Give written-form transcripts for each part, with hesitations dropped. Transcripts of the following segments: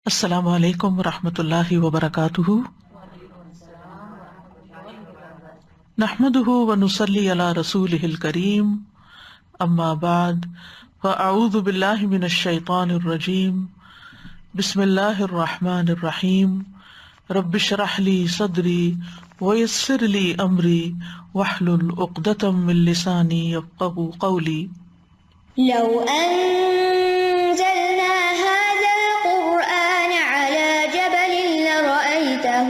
السلام علیکم ورحمۃ اللہ وبرکاتہ۔ نحمده ونصلی علی رسولہ الکریم، اما بعد فاعوذ باللہ من الشیطان الرجیم، بسم اللہ الرحمن الرحیم۔ رب اشرح لی صدری ویسر لی امری واحلل عقدۃ من لسانی یفقهوا قولی۔ لو أنزلنا هذا القرآن على جبل لرأيته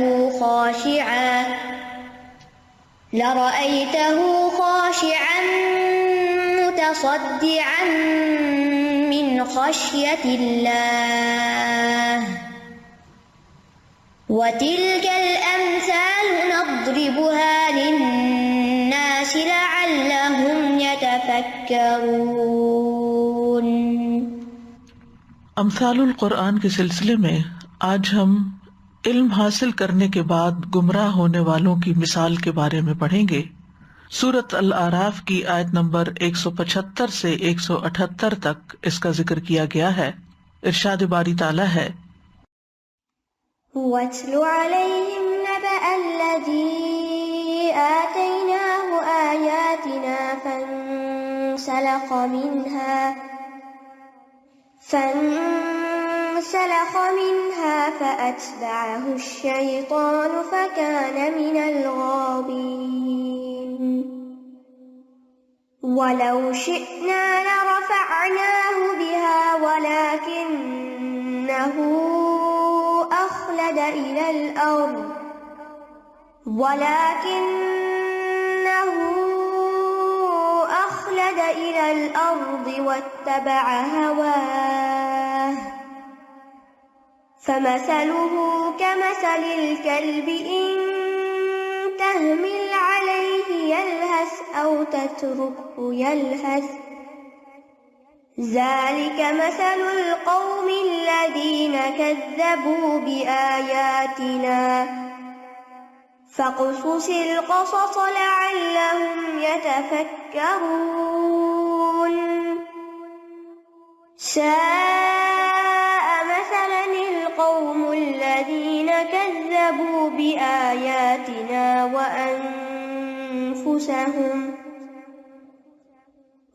خاشعا متصدعا من خشية الله وتلك الأمثال نضربها للناس لعلهم يتفكرون۔ امثال القرآن کے سلسلے میں آج ہم علم حاصل کرنے کے بعد گمراہ ہونے والوں کی مثال کے بارے میں پڑھیں گے۔ سورۃ الاعراف کی آیت نمبر 175 سے 178 تک اس کا ذکر کیا گیا ہے۔ ارشاد باری تعالیٰ ہے، وَاتْلُ عَلَيْهِمْ نَبَأَ الَّذِي آتَيْنَاهُ آيَاتِنَا فانسلخ منها فأتبعه الشيطان فكان من الغاوين ولو شئنا لرفعناه بها ولكنه أخلد إلى الأرض واتبع هواه فمثله كمثل الكلب إن تهمل عليه يلهث أو تتركه يلهث ذلك مثل القوم الذين كذبوا بآياتنا فاقصص القصص لعلهم يتفكرون۔ ساء مثلا القوم الذين كذبوا بآياتنا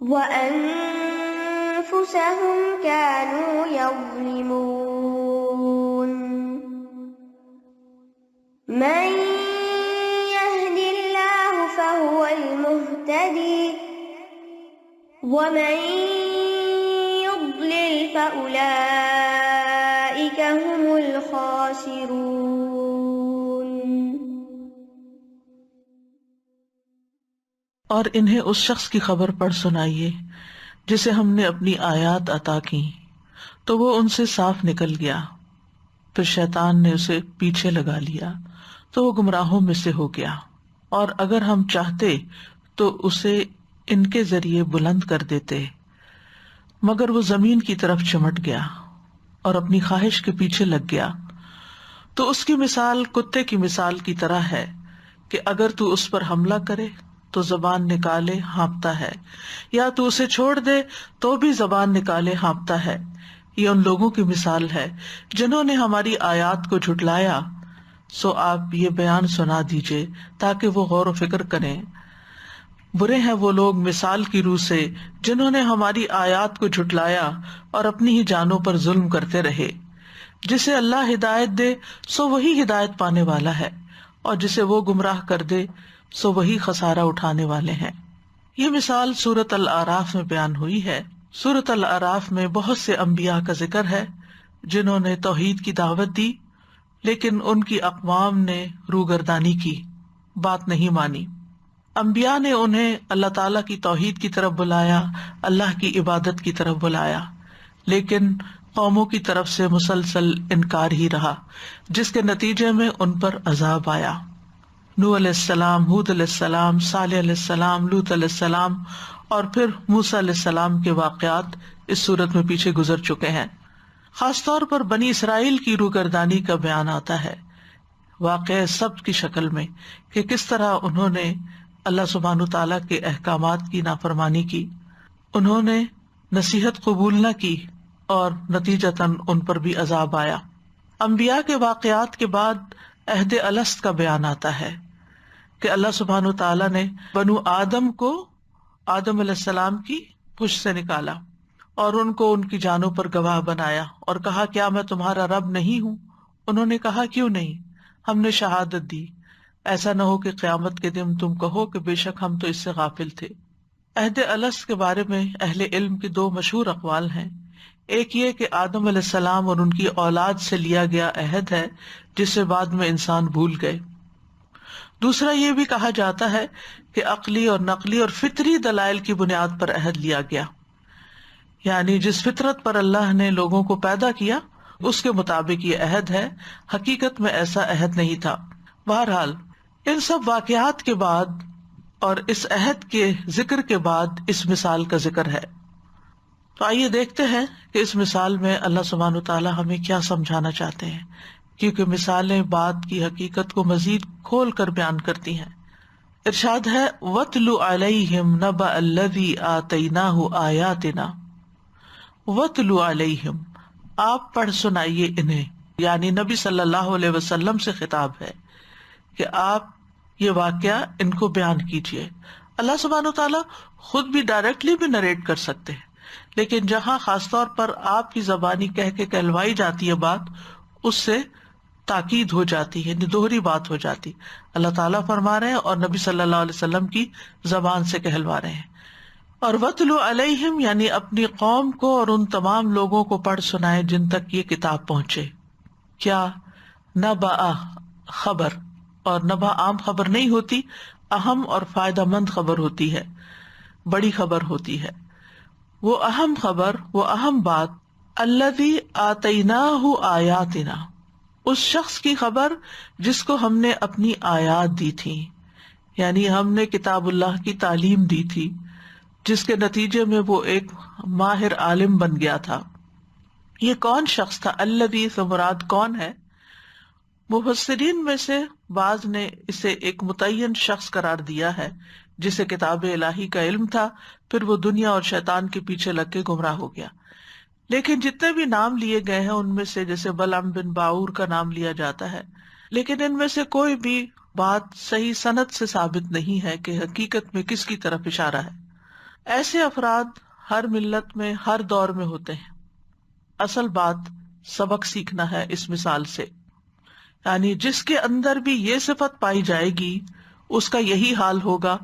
وأنفسهم كانوا يظلمون۔ من يهد الله فهو المهتدي ومن يضلل فأولئك هم الخاسرون۔ اور انہیں اس شخص کی خبر پڑھ سنائیے جسے ہم نے اپنی آیات عطا کی تو وہ ان سے صاف نکل گیا، پھر شیطان نے اسے پیچھے لگا لیا تو وہ گمراہوں میں سے ہو گیا، اور اگر ہم چاہتے تو اسے ان کے ذریعے بلند کر دیتے، مگر وہ زمین کی طرف چمٹ گیا اور اپنی خواہش کے پیچھے لگ گیا۔ تو اس کی مثال کتے کی مثال کی طرح ہے کہ اگر تو اس پر حملہ کرے تو زبان نکالے ہانپتا ہے، یا تو اسے چھوڑ دے تو بھی زبان نکالے ہانپتا ہے۔ یہ ان لوگوں کی مثال ہے جنہوں نے ہماری آیات کو جھٹلایا، سو آپ یہ بیان سنا دیجئے تاکہ وہ غور و فکر کریں۔ برے ہیں وہ لوگ مثال کی روح سے جنہوں نے ہماری آیات کو جھٹلایا اور اپنی ہی جانوں پر ظلم کرتے رہے۔ جسے اللہ ہدایت دے سو وہی ہدایت پانے والا ہے، اور جسے وہ گمراہ کر دے سو وہی خسارہ اٹھانے والے ہیں۔ یہ مثال سورۃ الاعراف میں بیان ہوئی ہے۔ سورۃ الاعراف میں بہت سے انبیاء کا ذکر ہے جنہوں نے توحید کی دعوت دی، لیکن ان کی اقوام نے روگردانی کی، بات نہیں مانی۔ انبیاء نے انہیں اللہ تعالیٰ کی توحید کی طرف بلایا، اللہ کی عبادت کی طرف بلایا، لیکن قوموں کی طرف سے مسلسل انکار ہی رہا، جس کے نتیجے میں ان پر عذاب آیا۔ نوح علیہ السلام، ہود علیہ السلام، صالح علیہ السلام، لوط علیہ السلام اور پھر موسیٰ علیہ السلام کے واقعات اس صورت میں پیچھے گزر چکے ہیں۔ خاص طور پر بنی اسرائیل کی روگردانی کا بیان آتا ہے واقعہ سبت کی شکل میں، کہ کس طرح انہوں نے اللہ سبحانہ تعالیٰ کے احکامات کی نافرمانی کی، انہوں نے نصیحت قبول نہ کی اور نتیجتاً ان پر بھی عذاب آیا۔ انبیاء کے واقعات کے بعد عہد الست کا بیان آتا ہے کہ اللہ سبحانہ وتعالیٰ نے بنو آدم کو آدم علیہ السلام کی پشت سے نکالا اور ان کو ان کی جانوں پر گواہ بنایا اور کہا کیا میں تمہارا رب نہیں ہوں؟ انہوں نے کہا کیوں نہیں، ہم نے شہادت دی، ایسا نہ ہو کہ قیامت کے دن تم کہو کہ بے شک ہم تو اس سے غافل تھے۔ عہد الست کے بارے میں اہل علم کی دو مشہور اقوال ہیں۔ ایک یہ کہ آدم علیہ السلام اور ان کی اولاد سے لیا گیا عہد ہے جسے بعد میں انسان بھول گئے۔ دوسرا یہ بھی کہا جاتا ہے کہ عقلی اور نقلی اور فطری دلائل کی بنیاد پر عہد لیا گیا، یعنی جس فطرت پر اللہ نے لوگوں کو پیدا کیا اس کے مطابق یہ عہد ہے، حقیقت میں ایسا عہد نہیں تھا۔ بہرحال ان سب واقعات کے بعد اور اس عہد کے ذکر کے بعد اس مثال کا ذکر ہے۔ تو آئیے دیکھتے ہیں کہ اس مثال میں اللہ سبحانہ وتعالیٰ ہمیں کیا سمجھانا چاہتے ہیں، کیونکہ مثالیں بات کی حقیقت کو مزید کھول کر بیان کرتی ہیں۔ ارشاد ہے وَاتْلُ عَلَيْهِمْ نَبَأَ الَّذِي آتَيْنَاهُ آيَاتِنَا۔ وَاتْلُ عَلَيْهِمْ، آپ پڑھ سنائیے انہیں، یعنی نبی صلی اللہ علیہ وسلم سے خطاب ہے کہ آپ یہ واقعہ ان کو بیان کیجیے۔ اللہ سبحانہ وتعالیٰ خود بھی ڈائریکٹلی بھی نریٹ کر سکتے ہیں، لیکن جہاں خاص طور پر آپ کی زبانی کہہ کے کہلوائی جاتی ہے بات، اس سے تاکید ہو جاتی ہے، دوہری بات ہو جاتی۔ اللہ تعالیٰ فرما رہے ہیں اور نبی صلی اللہ علیہ وسلم کی زبان سے کہلوا رہے ہیں۔ اور وَاتْلُ عَلَيْهِمْ یعنی اپنی قوم کو اور ان تمام لوگوں کو پڑھ سنائے جن تک یہ کتاب پہنچے۔ کیا؟ نبأ، خبر، اور نبأ عام خبر نہیں ہوتی، اہم اور فائدہ مند خبر ہوتی ہے، بڑی خبر ہوتی ہے۔ وہ اہم خبر، وہ اہم بات، الذی آتیناہ آیاتنا، اس شخص کی خبر جس کو ہم نے اپنی آیات دی تھی، یعنی ہم نے کتاب اللہ کی تعلیم دی تھی، جس کے نتیجے میں وہ ایک ماہر عالم بن گیا تھا۔ یہ کون شخص تھا؟ الذی سے مراد کون ہے؟ مفسرین میں سے بعض نے اسے ایک متعین شخص قرار دیا ہے جسے کتاب الہی کا علم تھا، پھر وہ دنیا اور شیطان کے پیچھے لگ کے گمراہ ہو گیا۔ لیکن جتنے بھی نام لیے گئے ہیں ان میں سے جیسے بلعم بن باعور کا نام لیا جاتا ہے، لیکن ان میں سے کوئی بھی بات صحیح سند سے ثابت نہیں ہے کہ حقیقت میں کس کی طرف اشارہ ہے۔ ایسے افراد ہر ملت میں ہر دور میں ہوتے ہیں۔ اصل بات سبق سیکھنا ہے اس مثال سے، یعنی جس کے اندر بھی یہ صفت پائی جائے گی اس کا یہی حال ہوگا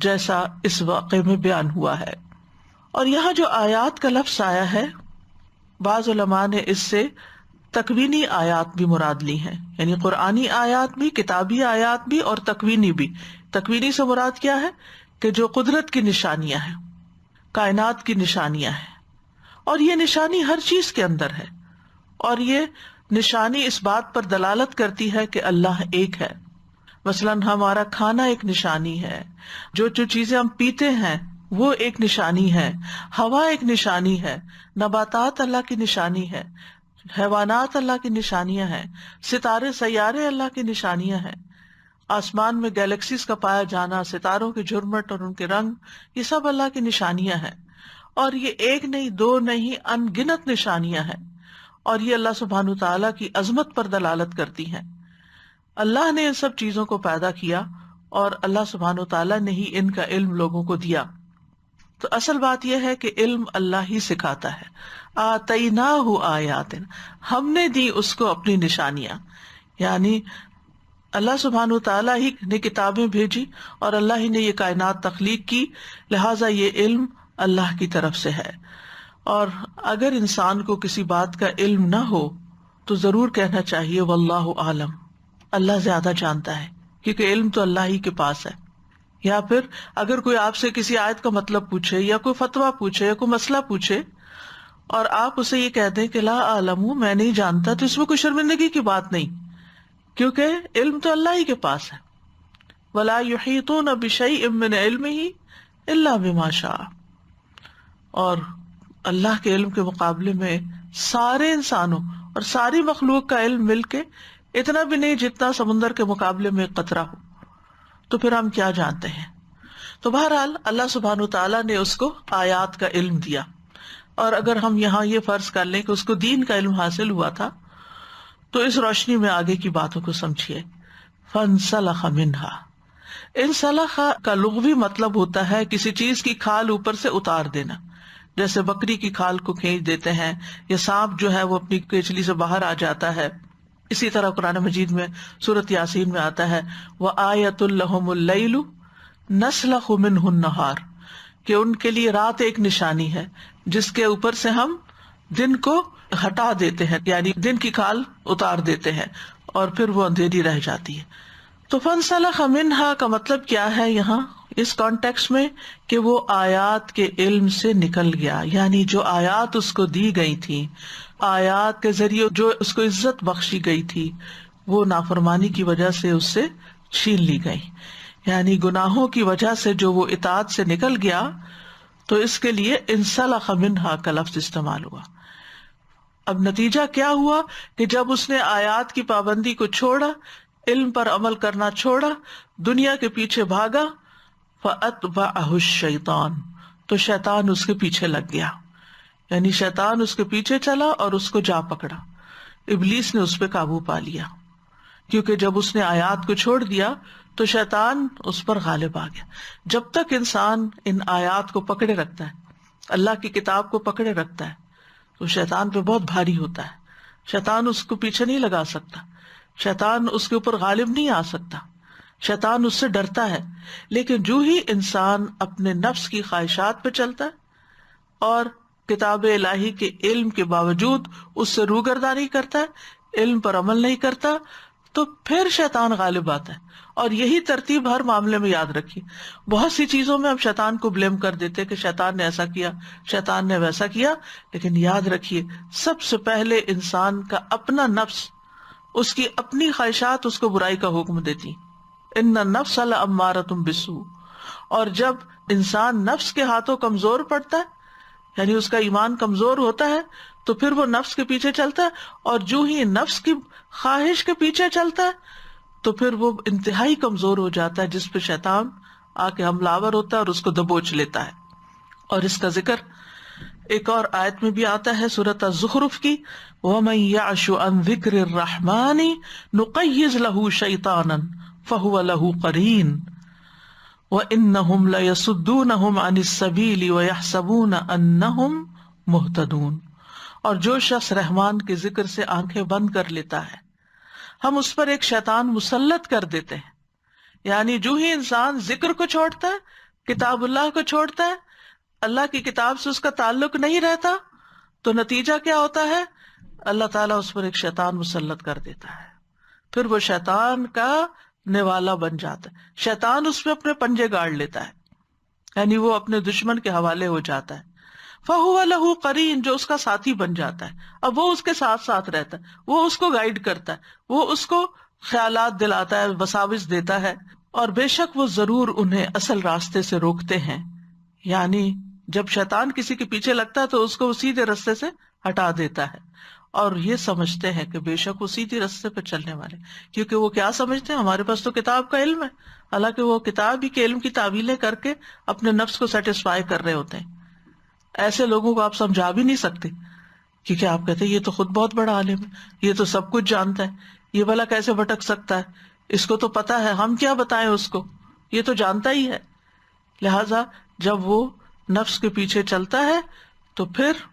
جیسا اس واقعے میں بیان ہوا ہے۔ اور یہاں جو آیات کا لفظ آیا ہے، بعض علماء نے اس سے تکوینی آیات بھی مراد لی ہیں، یعنی قرآنی آیات بھی، کتابی آیات بھی اور تکوینی بھی۔ تکوینی سے مراد کیا ہے کہ جو قدرت کی نشانیاں ہیں، کائنات کی نشانیاں ہیں، اور یہ نشانی ہر چیز کے اندر ہے، اور یہ نشانی اس بات پر دلالت کرتی ہے کہ اللہ ایک ہے۔ مثلاً ہمارا کھانا ایک نشانی ہے، جو چیزیں ہم پیتے ہیں وہ ایک نشانی ہے، ہوا ایک نشانی ہے، نباتات اللہ کی نشانی ہے، حیوانات اللہ کی نشانیاں ہیں، ستارے سیارے اللہ کی نشانیاں ہیں، آسمان میں گیلیکسیز کا پایا جانا، ستاروں کے جھرمٹ اور ان کے رنگ، یہ سب اللہ کی نشانیاں ہیں، اور یہ ایک نہیں، دو نہیں، ان گنت نشانیاں ہیں، اور یہ اللہ سبحانہ تعالیٰ کی عظمت پر دلالت کرتی ہیں۔ اللہ نے ان سب چیزوں کو پیدا کیا اور اللہ سبحانہ تعالیٰ نے ہی ان کا علم لوگوں کو دیا۔ تو اصل بات یہ ہے کہ علم اللہ ہی سکھاتا ہے۔ آتیناہ آیاتنا، ہم نے دی اس کو اپنی نشانیاں، یعنی اللہ سبحانہ تعالیٰ ہی نے کتابیں بھیجی اور اللہ ہی نے یہ کائنات تخلیق کی، لہٰذا یہ علم اللہ کی طرف سے ہے۔ اور اگر انسان کو کسی بات کا علم نہ ہو تو ضرور کہنا چاہیے واللہ عالم، اللہ زیادہ جانتا ہے، کیونکہ علم تو اللہ ہی کے پاس ہے۔ یا پھر اگر کوئی آپ سے کسی آیت کا مطلب پوچھے یا کوئی فتویٰ پوچھے یا کوئی مسئلہ پوچھے اور آپ اسے یہ کہہ دیں کہ لا اعلم، میں نہیں جانتا، تو اس میں کوئی شرمندگی کی بات نہیں، کیونکہ علم تو اللہ ہی کے پاس ہے۔ ولا یحیطون بشیء من علمہ الا بما شاء، اور اللہ کے علم کے مقابلے میں سارے انسانوں اور ساری مخلوق کا علم مل کے اتنا بھی نہیں جتنا سمندر کے مقابلے میں ایک قطرہ ہو، تو پھر ہم کیا جانتے ہیں۔ تو بہرحال اللہ سبحانہ تعالیٰ نے اس کو آیات کا علم دیا، اور اگر ہم یہاں یہ فرض کر لیں کہ اس کو دین کا علم حاصل ہوا تھا تو اس روشنی میں آگے کی باتوں کو سمجھیے. فانسلخ منہا، انسلخ کا لغوی مطلب ہوتا ہے کسی چیز کی کھال اوپر سے اتار دینا، جیسے بکری کی کھال کو کھینچ دیتے ہیں، یا سانپ جو ہے وہ اپنی کیچلی سے باہر آ جاتا ہے. اسی طرح قرآن مجید میں سورۃ یاسین میں آتا ہے وَآیَةٌ لَهُمُ اللَّيْلُ نَسْلَخُ مِنْهُ النَّهَارَ، کہ ان کے لیے رات ایک نشانی ہے جس کے اوپر سے ہم دن کو ہٹا دیتے ہیں، یعنی دن کی کھال اتار دیتے ہیں اور پھر وہ اندھیری رہ جاتی ہے. تو فانسلخ منہا کا مطلب کیا ہے یہاں اس کانٹیکسٹ میں، کہ وہ آیات کے علم سے نکل گیا، یعنی جو آیات اس کو دی گئی تھی، آیات کے ذریعے جو اس کو عزت بخشی گئی تھی، وہ نافرمانی کی وجہ سے اس سے چھین لی گئی. یعنی گناہوں کی وجہ سے جو وہ اطاعت سے نکل گیا، تو اس کے لیے انسلخ منہا کا لفظ استعمال ہوا. اب نتیجہ کیا ہوا کہ جب اس نے آیات کی پابندی کو چھوڑا، علم پر عمل کرنا چھوڑا، دنیا کے پیچھے بھاگا، فَأَتْبَعَهُ الشَّيْطَانُ، تو شیطان اس کے پیچھے لگ گیا، یعنی شیطان اس کے پیچھے چلا اور اس کو جا پکڑا. ابلیس نے اس پہ قابو پا لیا، کیونکہ جب اس نے آیات کو چھوڑ دیا تو شیطان اس پر غالب آ گیا. جب تک انسان ان آیات کو پکڑے رکھتا ہے، اللہ کی کتاب کو پکڑے رکھتا ہے، تو شیطان پہ بہت بھاری ہوتا ہے. شیطان اس کو پیچھے نہیں لگا سکتا، شیطان اس کے اوپر غالب نہیں آ سکتا، شیطان اس سے ڈرتا ہے. لیکن جو ہی انسان اپنے نفس کی خواہشات پہ چلتا ہے اور کتاب الہی کے علم کے باوجود اس سے روگردانی کرتا ہے، علم پر عمل نہیں کرتا، تو پھر شیطان غالب آتا ہے. اور یہی ترتیب ہر معاملے میں یاد رکھیے. بہت سی چیزوں میں ہم شیطان کو بلیم کر دیتے کہ شیطان نے ایسا کیا، شیطان نے ویسا کیا، لیکن یاد رکھیے سب سے پہلے انسان کا اپنا نفس، اس کی اپنی خواہشات اس کو برائی کا حکم دیتی. ان النفس لامارۃ بالسوء. اور جب انسان نفس کے ہاتھوں کمزور پڑتا ہے، یعنی اس کا ایمان کمزور ہوتا ہے، تو پھر وہ نفس کے پیچھے چلتا ہے، اور جو ہی نفس کی خواہش کے پیچھے چلتا ہے تو پھر وہ انتہائی کمزور ہو جاتا ہے، جس پہ شیطان آ کے حملہ آور ہوتا ہے اور اس کو دبوچ لیتا ہے. اور اس کا ذکر ایک اور آیت میں بھی آتا ہے سورۃ الزخرف کی، وَمَن يَعْشُ عَن ذِكْرِ الرَّحْمَنِ نُقَيِّضْ لَهُ شَيْطَانًا فَهُوَ لَهُ قَرِينٌ وَإِنَّهُمْ لَيَصُدُّونَهُمْ عَنِ السَّبِيلِ وَيَحْسَبُونَ أَنَّهُمْ مُهْتَدُونَ. اور جو شخص رحمان کے ذکر سے آنکھیں بند کر لیتا ہے، ہم اس پر ایک شیطان مسلط کر دیتے ہیں. یعنی جو ہی انسان ذکر کو چھوڑتا ہے، کتاب اللہ کو چھوڑتا ہے، اللہ کی کتاب سے اس کا تعلق نہیں رہتا، تو نتیجہ کیا ہوتا ہے؟ اللہ تعالیٰ اس پر ایک شیطان مسلط کر دیتا ہے. پھر وہ شیطان کا نوالا بن جاتا ہے، شیطان اس پہ اپنے پنجے گاڑ لیتا ہے، یعنی وہ اپنے دشمن کے حوالے ہو جاتا ہے. فَهُوَ لَهُ قَرِينٌ، جو اس کا ساتھی بن جاتا ہے. اب وہ اس کے ساتھ ساتھ رہتا ہے، وہ اس کو گائیڈ کرتا ہے، وہ اس کو خیالات دلاتا ہے، وساوس دیتا ہے، اور بے شک وہ ضرور انہیں اصل راستے سے روکتے ہیں. یعنی جب شیطان کسی کے پیچھے لگتا ہے تو اس کو وہ سیدھے راستے سے ہٹا دیتا ہے، اور یہ سمجھتے ہیں کہ بے شک وہ سیدھے راستے پہ چلنے والے، کیونکہ وہ کیا سمجھتے ہیں، ہمارے پاس تو کتاب کا علم ہے. حالانکہ وہ کتاب ہی کے علم کی تعویلیں کر کے اپنے نفس کو سیٹسفائی کر رہے ہوتے ہیں. ایسے لوگوں کو آپ سمجھا بھی نہیں سکتے، کیونکہ آپ کہتے ہیں یہ تو خود بہت بڑا عالم ہے، یہ تو سب کچھ جانتا ہے، یہ بھلا کیسے بھٹک سکتا ہے، اس کو تو پتا ہے، ہم کیا بتائیں اس کو، یہ تو جانتا ہی ہے. لہذا جب وہ نفس کے پیچھے چلتا ہے تو پھر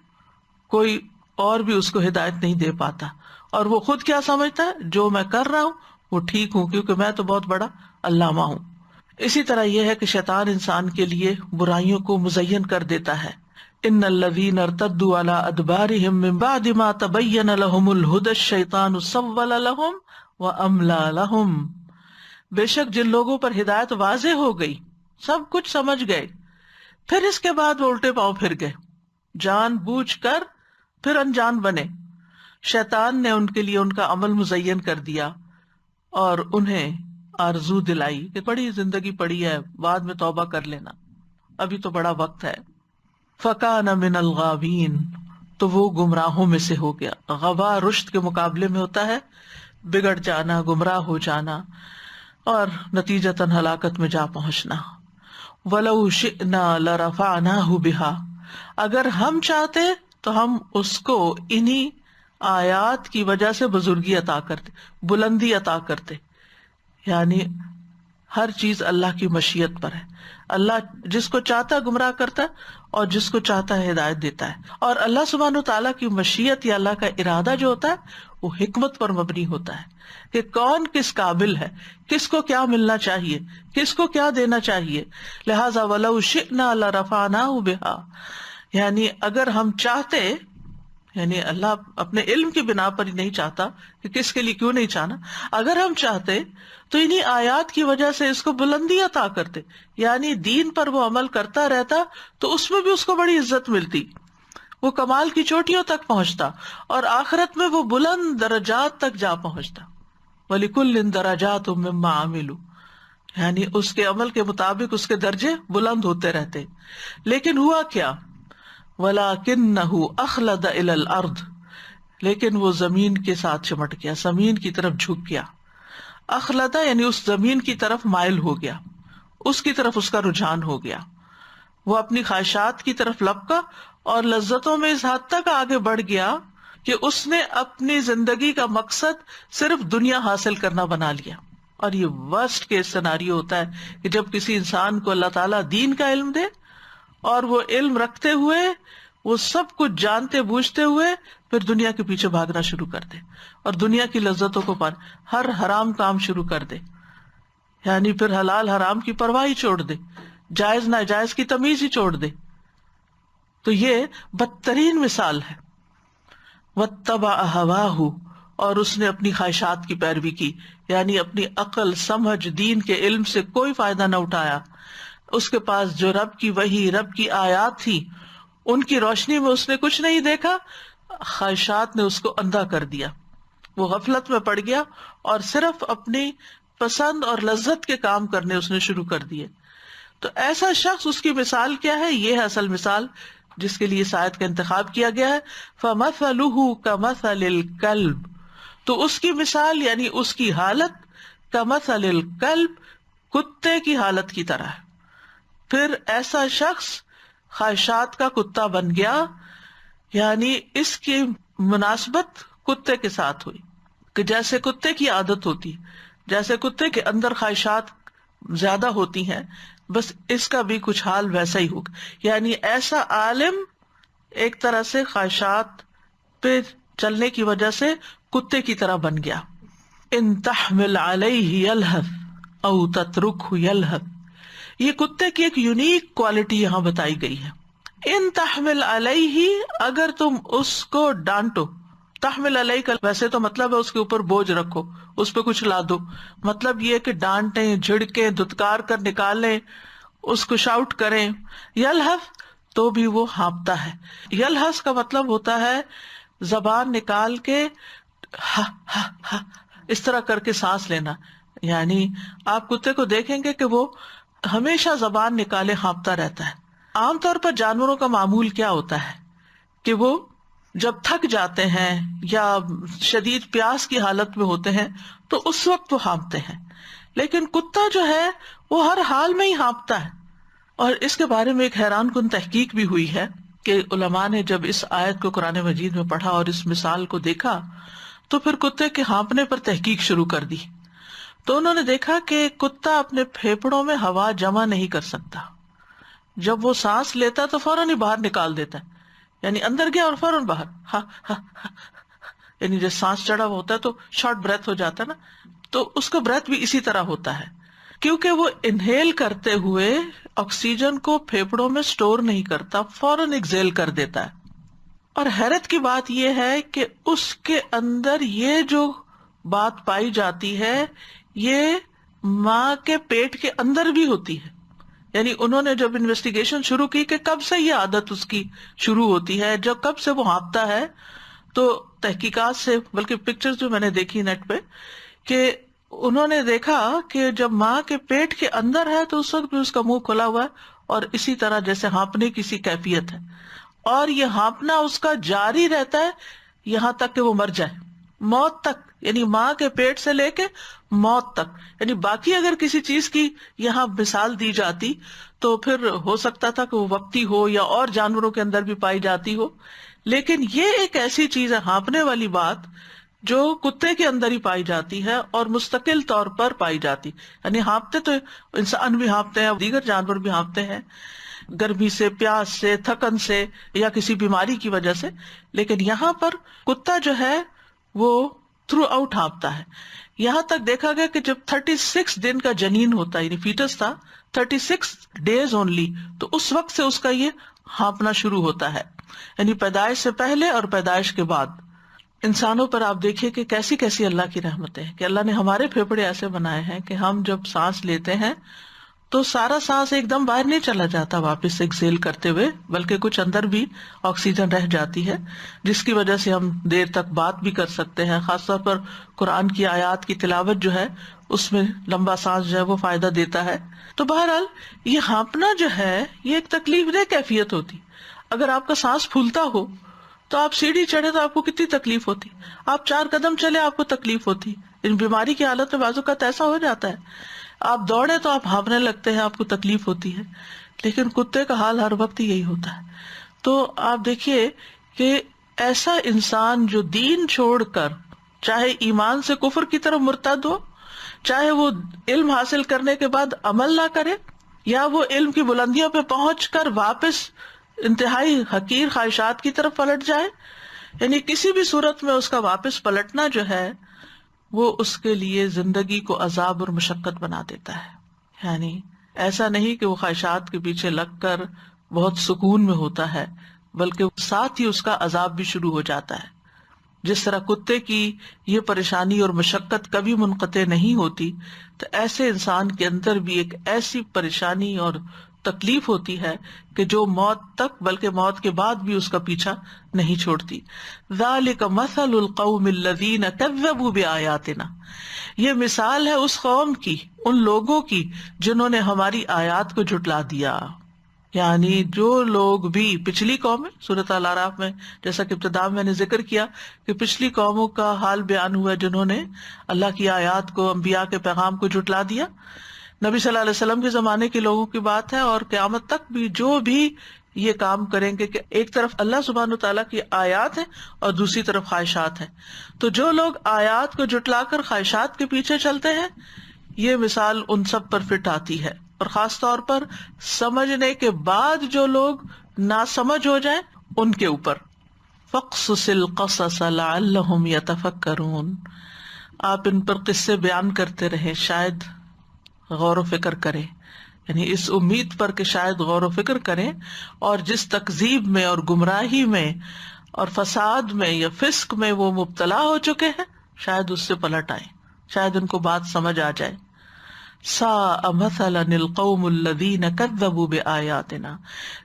کوئی اور بھی اس کو ہدایت نہیں دے پاتا، اور وہ خود کیا سمجھتا ہے، جو میں کر رہا ہوں وہ ٹھیک ہوں، کیونکہ میں تو بہت بڑا علامہ ہوں. اسی طرح یہ ہے کہ شیطان انسان کے لیے برائیوں کو مزین کر دیتا ہے. ان الذین ارتدوا علی ادبارہم من بعد ما تبین لہم الہدی الشیطان سول لہم واملی لہم. بے شک جن لوگوں پر ہدایت واضح ہو گئی، سب کچھ سمجھ گئے، پھر اس کے بعد وہ الٹے پاؤں پھر گئے، جان بوجھ کر پھر انجان بنے. شیطان نے ان کے لیے ان کا عمل مزین کر دیا اور انہیں آرزو دلائی کہ بڑی زندگی پڑی ہے، بعد میں توبہ کر لینا، ابھی تو بڑا وقت ہے. فَكَانَ مِنَ الْغَاوِينَ، تو وہ گمراہوں میں سے ہو گیا. غوا رشد کے مقابلے میں ہوتا ہے بگڑ جانا، گمراہ ہو جانا، اور نتیجتاً ہلاکت میں جا پہنچنا. وَلَوْ شِئْنَا لَرَفَعْنَاهُ بِهَا، اگر ہم چاہتے تو ہم اس کو انہی آیات کی وجہ سے بزرگی عطا کرتے، بلندی عطا کرتے. یعنی ہر چیز اللہ کی مشیت پر ہے. اللہ جس کو چاہتا ہے گمراہ کرتا ہے اور جس کو چاہتا ہے ہدایت دیتا ہے. اور اللہ سبحانہ وتعالیٰ کی مشیت یا اللہ کا ارادہ جو ہوتا ہے وہ حکمت پر مبنی ہوتا ہے کہ کون کس قابل ہے، کس کو کیا ملنا چاہیے، کس کو کیا دینا چاہیے. لہذا وَلَوْ شِئْنَا لَرَفَعْنَاهُ بِهَا، یعنی اگر ہم چاہتے، یعنی اللہ اپنے علم کی بنا پر ہی نہیں چاہتا کہ کس کے لیے کیوں نہیں چاہنا، اگر ہم چاہتے تو انہی آیات کی وجہ سے اس کو بلندی عطا کرتے، یعنی دین پر وہ عمل کرتا رہتا تو اس میں بھی اس کو بڑی عزت ملتی، وہ کمال کی چوٹیوں تک پہنچتا اور آخرت میں وہ بلند درجات تک جا پہنچتا. وَلِكُلٍّ دَرَجَاتٌ مِّمَّا عَمِلُوا، یعنی اس کے عمل کے مطابق اس کے درجے بلند ہوتے رہتے. لیکن ہوا کیا؟ وَلَكِنَّهُ أَخْلَدَ إِلَى الْأَرْضِ، لیکن وہ زمین کے ساتھ چمٹ گیا، زمین کی طرف جھک گیا. اخلدہ یعنی اس زمین کی طرف مائل ہو گیا، اس کی طرف اس کا رجحان ہو گیا. وہ اپنی خواہشات کی طرف لپکا اور لذتوں میں اس حد تک آگے بڑھ گیا کہ اس نے اپنی زندگی کا مقصد صرف دنیا حاصل کرنا بنا لیا. اور یہ ورسٹ کیس سیناریو ہوتا ہے کہ جب کسی انسان کو اللہ تعالیٰ دین کا علم دے اور وہ علم رکھتے ہوئے، وہ سب کچھ جانتے بوجھتے ہوئے پھر دنیا کے پیچھے بھاگنا شروع کر دے اور دنیا کی لذتوں کو پانے، ہر حرام کام شروع کر دے، یعنی پھر حلال حرام کی پرواہ ہی چھوڑ دے، جائز ناجائز کی تمیز ہی چھوڑ دے. تو یہ بدترین مثال ہے. واتبع ہواہ، اور اس نے اپنی خواہشات کی پیروی کی، یعنی اپنی عقل سمجھ دین کے علم سے کوئی فائدہ نہ اٹھایا. اس کے پاس جو رب کی وحی، رب کی آیات تھی، ان کی روشنی میں اس نے کچھ نہیں دیکھا، خواہشات نے اس کو اندھا کر دیا. وہ غفلت میں پڑ گیا اور صرف اپنی پسند اور لذت کے کام کرنے اس نے شروع کر دیے. تو ایسا شخص، اس کی مثال کیا ہے؟ یہ ہے اصل مثال جس کے لیے اس آیت کا انتخاب کیا گیا ہے. فَمَثَلُهُ كَمَثَلِ الْكَلْبِ، تو اس کی مثال یعنی اس کی حالت كَمَثَلِ الْكَلْبِ، کتے کی حالت کی طرح ہے. پھر ایسا شخص خواہشات کا کتا بن گیا، یعنی اس کی مناسبت کتے کے ساتھ ہوئی کہ جیسے کتے کی عادت ہوتی، جیسے کتے کے اندر خواہشات زیادہ ہوتی ہیں، بس اس کا بھی کچھ حال ویسا ہی ہوگا. یعنی ایسا عالم ایک طرح سے خواہشات پہ چلنے کی وجہ سے کتے کی طرح بن گیا. ان تحمل علیہ یلہث او تترکہ یلہث، یہ کتے کی ایک یونیک کوالٹی یہاں بتائی گئی ہے. ان تحمل علیہ، اگر تم اس کو ڈانٹو. تحمل علیہ کا ویسے تو مطلب ہے اس کے اوپر بوجھ رکھو، اس پہ کچھ لا دو. مطلب یہ کہ ڈانٹیں، جھڑکیں، دھتکار کر نکالیں، اس کو شاؤٹ کریں. یلہث تو بھی وہ ہانپتا ہے. یلہث کا مطلب ہوتا ہے زبان نکال کے ہا ہا ہا اس طرح کر کے سانس لینا. یعنی آپ کتے کو دیکھیں گے کہ وہ ہمیشہ زبان نکالے ہانپتا رہتا ہے. عام طور پر جانوروں کا معمول کیا ہوتا ہے کہ وہ جب تھک جاتے ہیں یا شدید پیاس کی حالت میں ہوتے ہیں تو اس وقت وہ ہانپتے ہیں، لیکن کتا جو ہے وہ ہر حال میں ہی ہانپتا ہے. اور اس کے بارے میں ایک حیران کن تحقیق بھی ہوئی ہے کہ علماء نے جب اس آیت کو قرآن مجید میں پڑھا اور اس مثال کو دیکھا تو پھر کتے کے ہانپنے پر تحقیق شروع کر دی. تو انہوں نے دیکھا کہ کتا اپنے پھیپھڑوں میں ہوا جمع نہیں کر سکتا. جب وہ سانس لیتا تو فوراً ہی باہر نکال دیتا ہے، یعنی اندر گیا اور فوراً باہر. ہاں ہاں، یعنی جب سانس چڑھا ہوا ہوتا ہے تو شارٹ بریتھ ہو جاتا ہے نا، تو اس کا بریتھ بھی اسی طرح ہوتا ہے، کیونکہ وہ انہیل کرتے ہوئے آکسیجن کو پھیپھڑوں میں سٹور نہیں کرتا، فوراً ایکزیل کر دیتا ہے. اور حیرت کی بات یہ ہے کہ اس کے اندر یہ جو بات پائی جاتی ہے یہ ماں کے پیٹ کے اندر بھی ہوتی ہے. یعنی انہوں نے جب انویسٹیگیشن شروع کی کہ کب سے یہ عادت اس کی شروع ہوتی ہے، جب کب سے وہ ہانپتا ہے، تو تحقیقات سے، بلکہ پکچرز جو میں نے دیکھی نیٹ پہ، کہ انہوں نے دیکھا کہ جب ماں کے پیٹ کے اندر ہے تو اس وقت بھی اس کا منہ کھلا ہوا ہے اور اسی طرح جیسے ہانپنے کی سی کیفیت ہے، اور یہ ہانپنا اس کا جاری رہتا ہے یہاں تک کہ وہ مر جائے، موت تک. یعنی ماں کے پیٹ سے لے کے موت تک. یعنی باقی اگر کسی چیز کی یہاں مثال دی جاتی تو پھر ہو سکتا تھا کہ وہ وقتی ہو یا اور جانوروں کے اندر بھی پائی جاتی ہو، لیکن یہ ایک ایسی چیز ہے ہانپنے والی بات جو کتے کے اندر ہی پائی جاتی ہے اور مستقل طور پر پائی جاتی، یعنی ہانپتے تو انسان بھی ہانپتے ہیں، دیگر جانور بھی ہانپتے ہیں، گرمی سے، پیاس سے، تھکن سے یا کسی بیماری کی وجہ سے، لیکن یہاں پر کتا جو ہے وہ تھرو آؤٹ ہانپتا ہے. یہاں تک دیکھا گیا کہ جب 36 دن کا جنین ہوتا ہے، یعنی فیٹس تھا، 36 days اونلی، تو اس وقت سے اس کا یہ ہانپنا شروع ہوتا ہے، یعنی پیدائش سے پہلے اور پیدائش کے بعد. انسانوں پر آپ دیکھیے کہ کیسی کیسی اللہ کی رحمتیں ہیں کہ اللہ نے ہمارے پھیپھڑے ایسے بنائے ہیں کہ ہم جب سانس لیتے ہیں تو سارا سانس ایک دم باہر نہیں چلا جاتا واپس ایکسیل کرتے ہوئے، بلکہ کچھ اندر بھی آکسیجن رہ جاتی ہے، جس کی وجہ سے ہم دیر تک بات بھی کر سکتے ہیں. خاص طور پر قرآن کی آیات کی تلاوت جو ہے اس میں لمبا سانس جو ہے وہ فائدہ دیتا ہے. تو بہرحال یہ ہانپنا جو ہے یہ ایک تکلیف دہ کیفیت ہوتی. اگر آپ کا سانس پھولتا ہو تو آپ سیڑھی چڑھے تو آپ کو کتنی تکلیف ہوتی، آپ 4 قدم چلے آپ کو تکلیف ہوتی. ان بیماری کی حالت میں بعض اوقات ایسا ہو جاتا ہے، آپ دوڑے تو آپ ہانپنے لگتے ہیں، آپ کو تکلیف ہوتی ہے. لیکن کتے کا حال ہر وقت یہی ہوتا ہے. تو آپ دیکھیے کہ ایسا انسان جو دین چھوڑ کر چاہے ایمان سے کفر کی طرف مرتد ہو، چاہے وہ علم حاصل کرنے کے بعد عمل نہ کرے، یا وہ علم کی بلندیوں پہ پہنچ کر واپس انتہائی حقیر خواہشات کی طرف پلٹ جائے، یعنی کسی بھی صورت میں اس کا واپس پلٹنا جو ہے وہ اس کے لیے زندگی کو عذاب اور مشقت بنا دیتا ہے. یعنی ایسا نہیں کہ وہ خواہشات کے پیچھے لگ کر بہت سکون میں ہوتا ہے، بلکہ ساتھ ہی اس کا عذاب بھی شروع ہو جاتا ہے. جس طرح کتے کی یہ پریشانی اور مشقت کبھی منقطع نہیں ہوتی، تو ایسے انسان کے اندر بھی ایک ایسی پریشانی اور تکلیف ہوتی ہے کہ جو موت تک بلکہ موت کے بعد بھی اس کا پیچھا نہیں چھوڑتی. ذالک مثل القوم الذین کذبوا بآیاتنا، یہ مثال ہے اس قوم کی، ان لوگوں کی جنہوں نے ہماری آیات کو جھٹلا دیا. یعنی جو لوگ بھی پچھلی قوم سورۃ الاعراف میں جیسا کہ ابتدا میں نے ذکر کیا کہ پچھلی قوموں کا حال بیان ہوا جنہوں نے اللہ کی آیات کو، انبیاء کے پیغام کو جھٹلا دیا. نبی صلی اللہ علیہ وسلم کے زمانے کے لوگوں کی بات ہے، اور قیامت تک بھی جو بھی یہ کام کریں گے کہ ایک طرف اللہ سبحانہ وتعالیٰ کی آیات ہیں اور دوسری طرف خواہشات ہیں. تو جو لوگ آیات کو جھٹلا کر خواہشات کے پیچھے چلتے ہیں، یہ مثال ان سب پر فٹ آتی ہے. اور خاص طور پر سمجھنے کے بعد جو لوگ ناسمجھ ہو جائیں ان کے اوپر. فَاقْصُصِ الْقَصَصَ لَعَلَّهُمْ يَتَفَكَّرُونَ، آپ ان پر قصے بیان کرتے رہیں، شاید غور و فکر کریں، یعنی اس امید پر کہ شاید غور و فکر کریں، اور جس تکذیب میں اور گمراہی میں اور فساد میں یا فسق میں وہ مبتلا ہو چکے ہیں شاید اس سے پلٹ آئیں، شاید ان کو بات سمجھ آ جائے. ساء مثلا القوم الذین کذبوا بآیاتنا،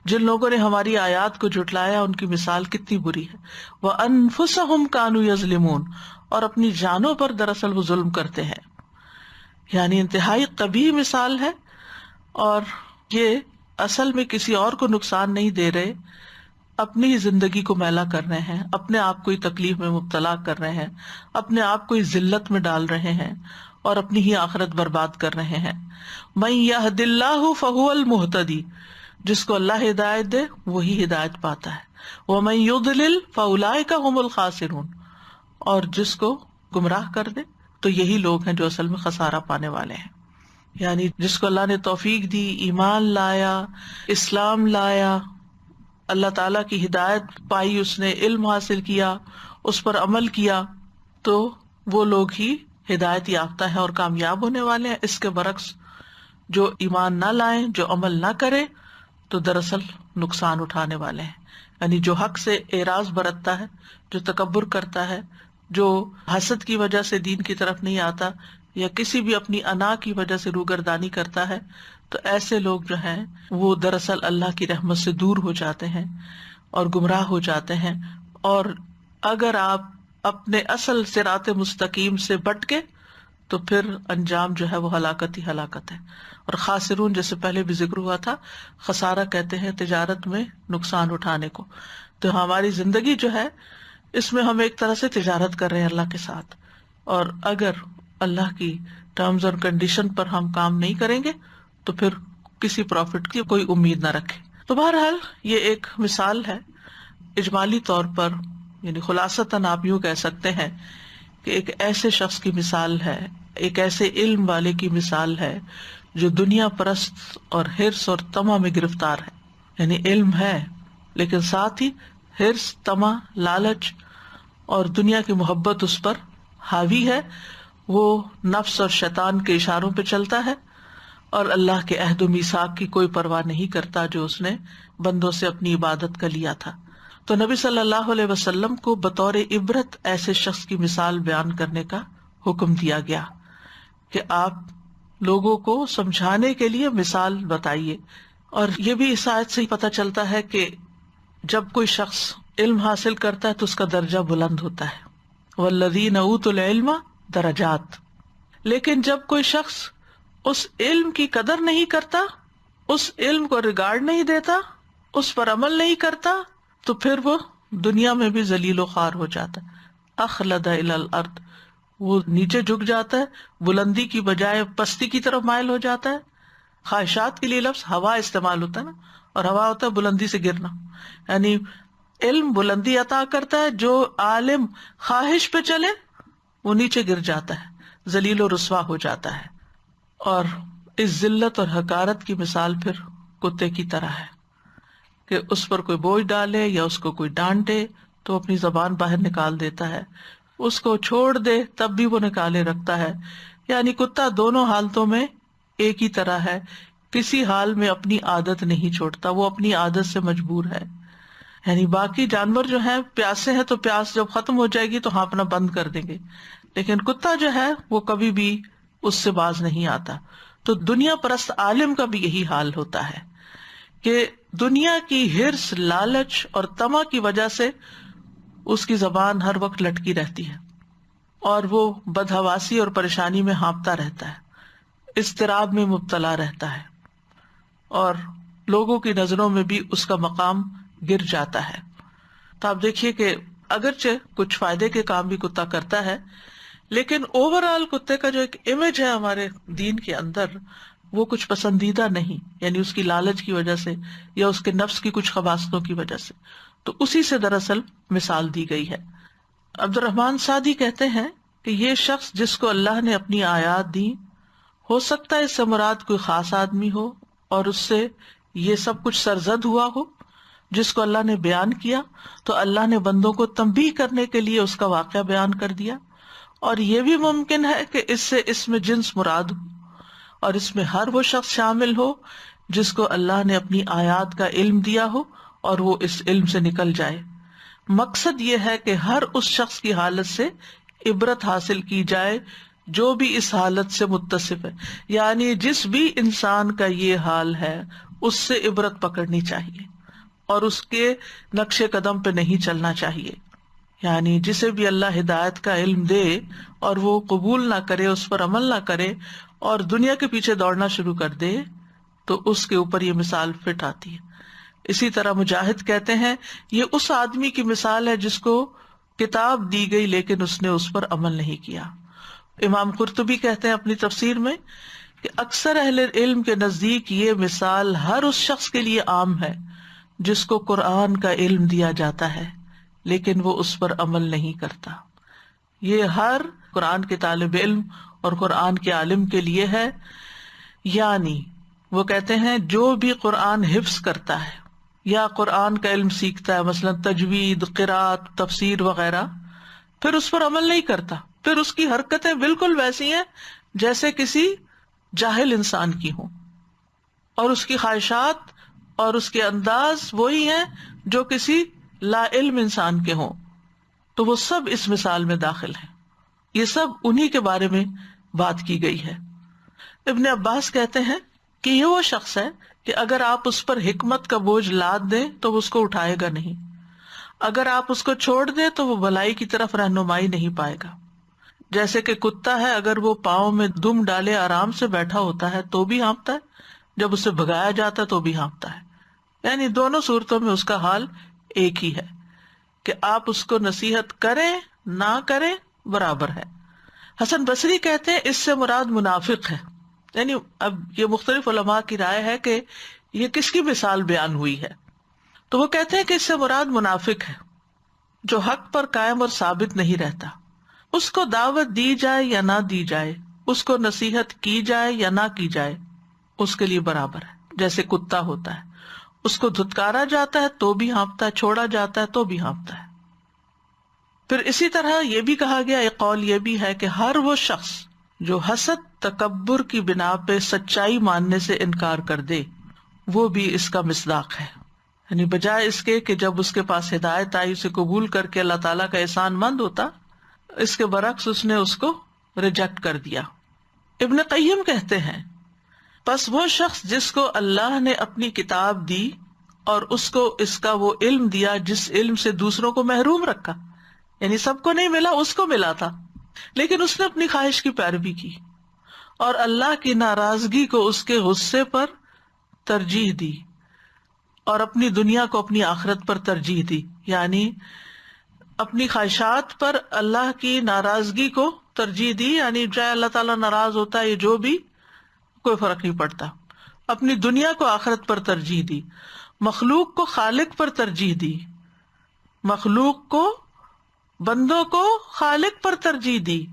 جن لوگوں نے ہماری آیات کو جھٹلایا ان کی مثال کتنی بری ہے. وانفسہم کانوا یظلمون، اور اپنی جانوں پر دراصل وہ ظلم کرتے ہیں. یعنی انتہائی قبیح مثال ہے، اور یہ اصل میں کسی اور کو نقصان نہیں دے رہے، اپنی زندگی کو میلا کر رہے ہیں، اپنے آپ کو تکلیف میں مبتلا کر رہے ہیں، اپنے آپ کو ذلت میں ڈال رہے ہیں اور اپنی ہی آخرت برباد کر رہے ہیں. من یہد اللہ فہو المہتدی، جس کو اللہ ہدایت دے وہی ہدایت پاتا ہے. ومن یضلل فاولئک هم الخاسرون، اور جس کو گمراہ کر دے تو یہی لوگ ہیں جو اصل میں خسارہ پانے والے ہیں. یعنی جس کو اللہ نے توفیق دی، ایمان لایا، اسلام لایا، اللہ تعالیٰ کی ہدایت پائی، اس نے علم حاصل کیا، اس پر عمل کیا، تو وہ لوگ ہی ہدایت یافتہ ہیں اور کامیاب ہونے والے ہیں. اس کے برعکس جو ایمان نہ لائیں، جو عمل نہ کریں، تو دراصل نقصان اٹھانے والے ہیں. یعنی جو حق سے اعراض برتتا ہے، جو تکبر کرتا ہے، جو حسد کی وجہ سے دین کی طرف نہیں آتا، یا کسی بھی اپنی انا کی وجہ سے روگردانی کرتا ہے، تو ایسے لوگ جو ہیں وہ دراصل اللہ کی رحمت سے دور ہو جاتے ہیں اور گمراہ ہو جاتے ہیں. اور اگر آپ اپنے اصل صراط مستقیم سے بٹکے تو پھر انجام جو ہے وہ ہلاکت ہی ہلاکت ہے. اور خاسرون جیسے پہلے بھی ذکر ہوا تھا، خسارہ کہتے ہیں تجارت میں نقصان اٹھانے کو. تو ہماری زندگی جو ہے اس میں ہم ایک طرح سے تجارت کر رہے ہیں اللہ کے ساتھ، اور اگر اللہ کی ٹرمز اور کنڈیشن پر ہم کام نہیں کریں گے تو پھر کسی پروفٹ کی کوئی امید نہ رکھے. تو بہرحال یہ ایک مثال ہے اجمالی طور پر یعنی خلاصتاً آپ یوں کہہ سکتے ہیں کہ ایک ایسے شخص کی مثال ہے، ایک ایسے علم والے کی مثال ہے جو دنیا پرست اور حرص اور طمع میں گرفتار ہے. یعنی علم ہے لیکن ساتھ ہی حرص، طمع، لالچ اور دنیا کی محبت اس پر حاوی ہے. وہ نفس اور شیطان کے اشاروں پہ چلتا ہے اور اللہ کے عہد و میثاق کی کوئی پرواہ نہیں کرتا جو اس نے بندوں سے اپنی عبادت کا لیا تھا. تو نبی صلی اللہ علیہ وسلم کو بطور عبرت ایسے شخص کی مثال بیان کرنے کا حکم دیا گیا کہ آپ لوگوں کو سمجھانے کے لیے مثال بتائیے. اور یہ بھی اس آیت سے ہی پتہ چلتا ہے کہ جب کوئی شخص علم حاصل کرتا ہے تو اس کا درجہ بلند ہوتا ہے. والذین اوتوا العلم درجات. لیکن جب کوئی شخص اس علم کی قدر نہیں کرتا، اس علم کو ریگارڈ نہیں دیتا، اس پر عمل نہیں کرتا، تو پھر وہ دنیا میں بھی ذلیل و خوار ہو جاتا ہے. اخلد الی الارض، وہ نیچے جھک جاتا ہے، بلندی کی بجائے پستی کی طرف مائل ہو جاتا ہے. خواہشات کے لیے لفظ ہوا استعمال ہوتا ہے نا، اور ہوا ہوتا ہے بلندی سے گرنا. یعنی علم بلندی عطا کرتا ہے، جو عالم خواہش پہ چلے وہ نیچے گر جاتا ہے، ذلیل و رسوا ہو جاتا ہے. اور اس ذلت اور حقارت کی مثال پھر کتے کی طرح ہے کہ اس پر کوئی بوجھ ڈالے یا اس کو کوئی ڈانٹے تو اپنی زبان باہر نکال دیتا ہے، اس کو چھوڑ دے تب بھی وہ نکالے رکھتا ہے. یعنی کتا دونوں حالتوں میں ایک ہی طرح ہے، کسی حال میں اپنی عادت نہیں چھوڑتا، وہ اپنی عادت سے مجبور ہے. یعنی باقی جانور جو ہیں پیاسے ہیں تو پیاس جب ختم ہو جائے گی تو ہانپنا بند کر دیں گے، لیکن کتا جو ہے وہ کبھی بھی اس سے باز نہیں آتا. تو دنیا پرست عالم کا بھی یہی حال ہوتا ہے کہ دنیا کی حرص، لالچ اور طمع کی وجہ سے اس کی زبان ہر وقت لٹکی رہتی ہے اور وہ بدحواسی اور پریشانی میں ہانپتا رہتا ہے، اضطراب میں مبتلا رہتا ہے اور لوگوں کی نظروں میں بھی اس کا مقام گر جاتا ہے. تو آپ دیکھیے کہ اگرچہ کچھ فائدے کے کام بھی کتا کرتا ہے، لیکن اوور آل کتے کا جو ایک امیج ہے ہمارے دین کے اندر وہ کچھ پسندیدہ نہیں، یعنی اس کی لالچ کی وجہ سے یا اس کے نفس کی کچھ خباثتوں کی وجہ سے. تو اسی سے دراصل مثال دی گئی ہے. عبد الرحمن سعدی کہتے ہیں کہ یہ شخص جس کو اللہ نے اپنی آیات دی، ہو سکتا ہے اس سے مراد کوئی خاص آدمی ہو اور اس سے یہ سب کچھ سرزد ہوا ہو جس کو اللہ نے بیان کیا، تو اللہ نے بندوں کو تنبیہ کرنے کے لیے اس کا واقعہ بیان کر دیا. اور یہ بھی ممکن ہے کہ اس سے اس میں جنس مراد ہو اور اس میں ہر وہ شخص شامل ہو جس کو اللہ نے اپنی آیات کا علم دیا ہو اور وہ اس علم سے نکل جائے. مقصد یہ ہے کہ ہر اس شخص کی حالت سے عبرت حاصل کی جائے جو بھی اس حالت سے متصف ہے. یعنی جس بھی انسان کا یہ حال ہے اس سے عبرت پکڑنی چاہیے اور اس کے نقش قدم پہ نہیں چلنا چاہیے. یعنی جسے بھی اللہ ہدایت کا علم دے اور وہ قبول نہ کرے، اس پر عمل نہ کرے اور دنیا کے پیچھے دوڑنا شروع کر دے تو اس کے اوپر یہ مثال فٹ آتی ہے. اسی طرح مجاہد کہتے ہیں یہ اس آدمی کی مثال ہے جس کو کتاب دی گئی لیکن اس نے اس پر عمل نہیں کیا. امام قرطبی کہتے ہیں اپنی تفسیر میں کہ اکثر اہل علم کے نزدیک یہ مثال ہر اس شخص کے لیے عام ہے جس کو قرآن کا علم دیا جاتا ہے لیکن وہ اس پر عمل نہیں کرتا. یہ ہر قرآن کے طالب علم اور قرآن کے عالم کے لیے ہے. یعنی وہ کہتے ہیں جو بھی قرآن حفظ کرتا ہے یا قرآن کا علم سیکھتا ہے، مثلا تجوید، قرات، تفسیر وغیرہ، پھر اس پر عمل نہیں کرتا، پھر اس کی حرکتیں بالکل ویسی ہیں جیسے کسی جاہل انسان کی ہوں اور اس کی خواہشات اور اس کے انداز وہی ہیں جو کسی لا علم انسان کے ہوں، تو وہ سب اس مثال میں داخل ہیں. یہ سب انہی کے بارے میں بات کی گئی ہے. ابن عباس کہتے ہیں کہ یہ وہ شخص ہے کہ اگر آپ اس پر حکمت کا بوجھ لاد دیں تو وہ اس کو اٹھائے گا نہیں، اگر آپ اس کو چھوڑ دیں تو وہ بھلائی کی طرف رہنمائی نہیں پائے گا. جیسے کہ کتا ہے، اگر وہ پاؤں میں دم ڈالے آرام سے بیٹھا ہوتا ہے تو بھی ہانپتا ہے، جب اسے بھگایا جاتا ہے تو بھی ہانپتا ہے. یعنی دونوں صورتوں میں اس کا حال ایک ہی ہے کہ آپ اس کو نصیحت کریں نہ کریں برابر ہے. حسن بصری کہتے ہیں اس سے مراد منافق ہے. یعنی اب یہ مختلف علماء کی رائے ہے کہ یہ کس کی مثال بیان ہوئی ہے. تو وہ کہتے ہیں کہ اس سے مراد منافق ہے جو حق پر قائم اور ثابت نہیں رہتا. اس کو دعوت دی جائے یا نہ دی جائے، اس کو نصیحت کی جائے یا نہ کی جائے، اس کے لیے برابر ہے. جیسے کتا ہوتا ہے، اس کو دھتکارا جاتا ہے تو بھی ہانپتا ہے، چھوڑا جاتا ہے تو بھی ہانپتا ہے. پھر اسی طرح یہ بھی کہا گیا، ایک قول یہ بھی ہے کہ ہر وہ شخص جو حسد تکبر کی بنا پہ سچائی ماننے سے انکار کر دے وہ بھی اس کا مصداق ہے. یعنی بجائے اس کے کہ جب اس کے پاس ہدایت آئی اسے قبول کر کے اللہ تعالیٰ کا احسان مند ہوتا، اس کے برعکس اس نے اس کو ریجیکٹ کر دیا. ابن قیم کہتے ہیں پس وہ شخص جس کو اللہ نے اپنی کتاب دی اور اس کو اس کا وہ علم دیا جس علم سے دوسروں کو محروم رکھا، یعنی سب کو نہیں ملا، اس کو ملا تھا، لیکن اس نے اپنی خواہش کی پیروی کی اور اللہ کی ناراضگی کو اس کے غصے پر ترجیح دی اور اپنی دنیا کو اپنی آخرت پر ترجیح دی. یعنی اپنی خواہشات پر اللہ کی ناراضگی کو ترجیح دی، یعنی چاہے اللہ تعالیٰ ناراض ہوتا ہے یہ جو بھی، کوئی فرق نہیں پڑتا. اپنی دنیا کو آخرت پر ترجیح دی، مخلوق کو خالق پر ترجیح دی، مخلوق کو بندوں کو خالق پر ترجیح دی.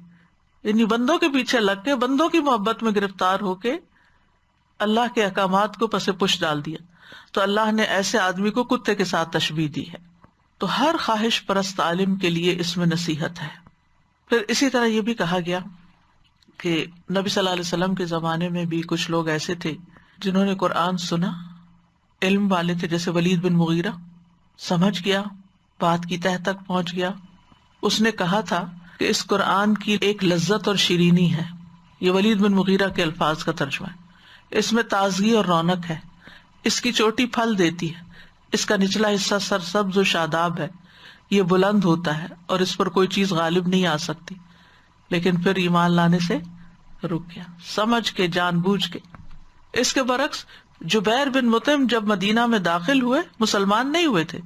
یعنی بندوں کے پیچھے لگ کے بندوں کی محبت میں گرفتار ہو کے اللہ کے احکامات کو پس پش ڈال دیا. تو اللہ نے ایسے آدمی کو کتے کے ساتھ تشبیہ دی ہے. تو ہر خواہش پرست عالم کے لیے اس میں نصیحت ہے. پھر اسی طرح یہ بھی کہا گیا کہ نبی صلی اللہ علیہ وسلم کے زمانے میں بھی کچھ لوگ ایسے تھے جنہوں نے قرآن سنا، علم والے تھے، جیسے ولید بن مغیرہ، سمجھ گیا، بات کی تہ تک پہنچ گیا. اس نے کہا تھا کہ اس قرآن کی ایک لذت اور شیرینی ہے. یہ ولید بن مغیرہ کے الفاظ کا ترجمہ ہے. اس میں تازگی اور رونق ہے، اس کی چوٹی پھل دیتی ہے، اس کا نچلا حصہ سرسبز و شاداب ہے، یہ بلند ہوتا ہے اور اس پر کوئی چیز غالب نہیں آ سکتی. لیکن پھر ایمان لانے سے رک گیا، سمجھ کے، جان بوجھ کے. اس کے برعکس جبیر بن مطعم جب مدینہ میں داخل ہوئے، مسلمان نہیں ہوئے تھے،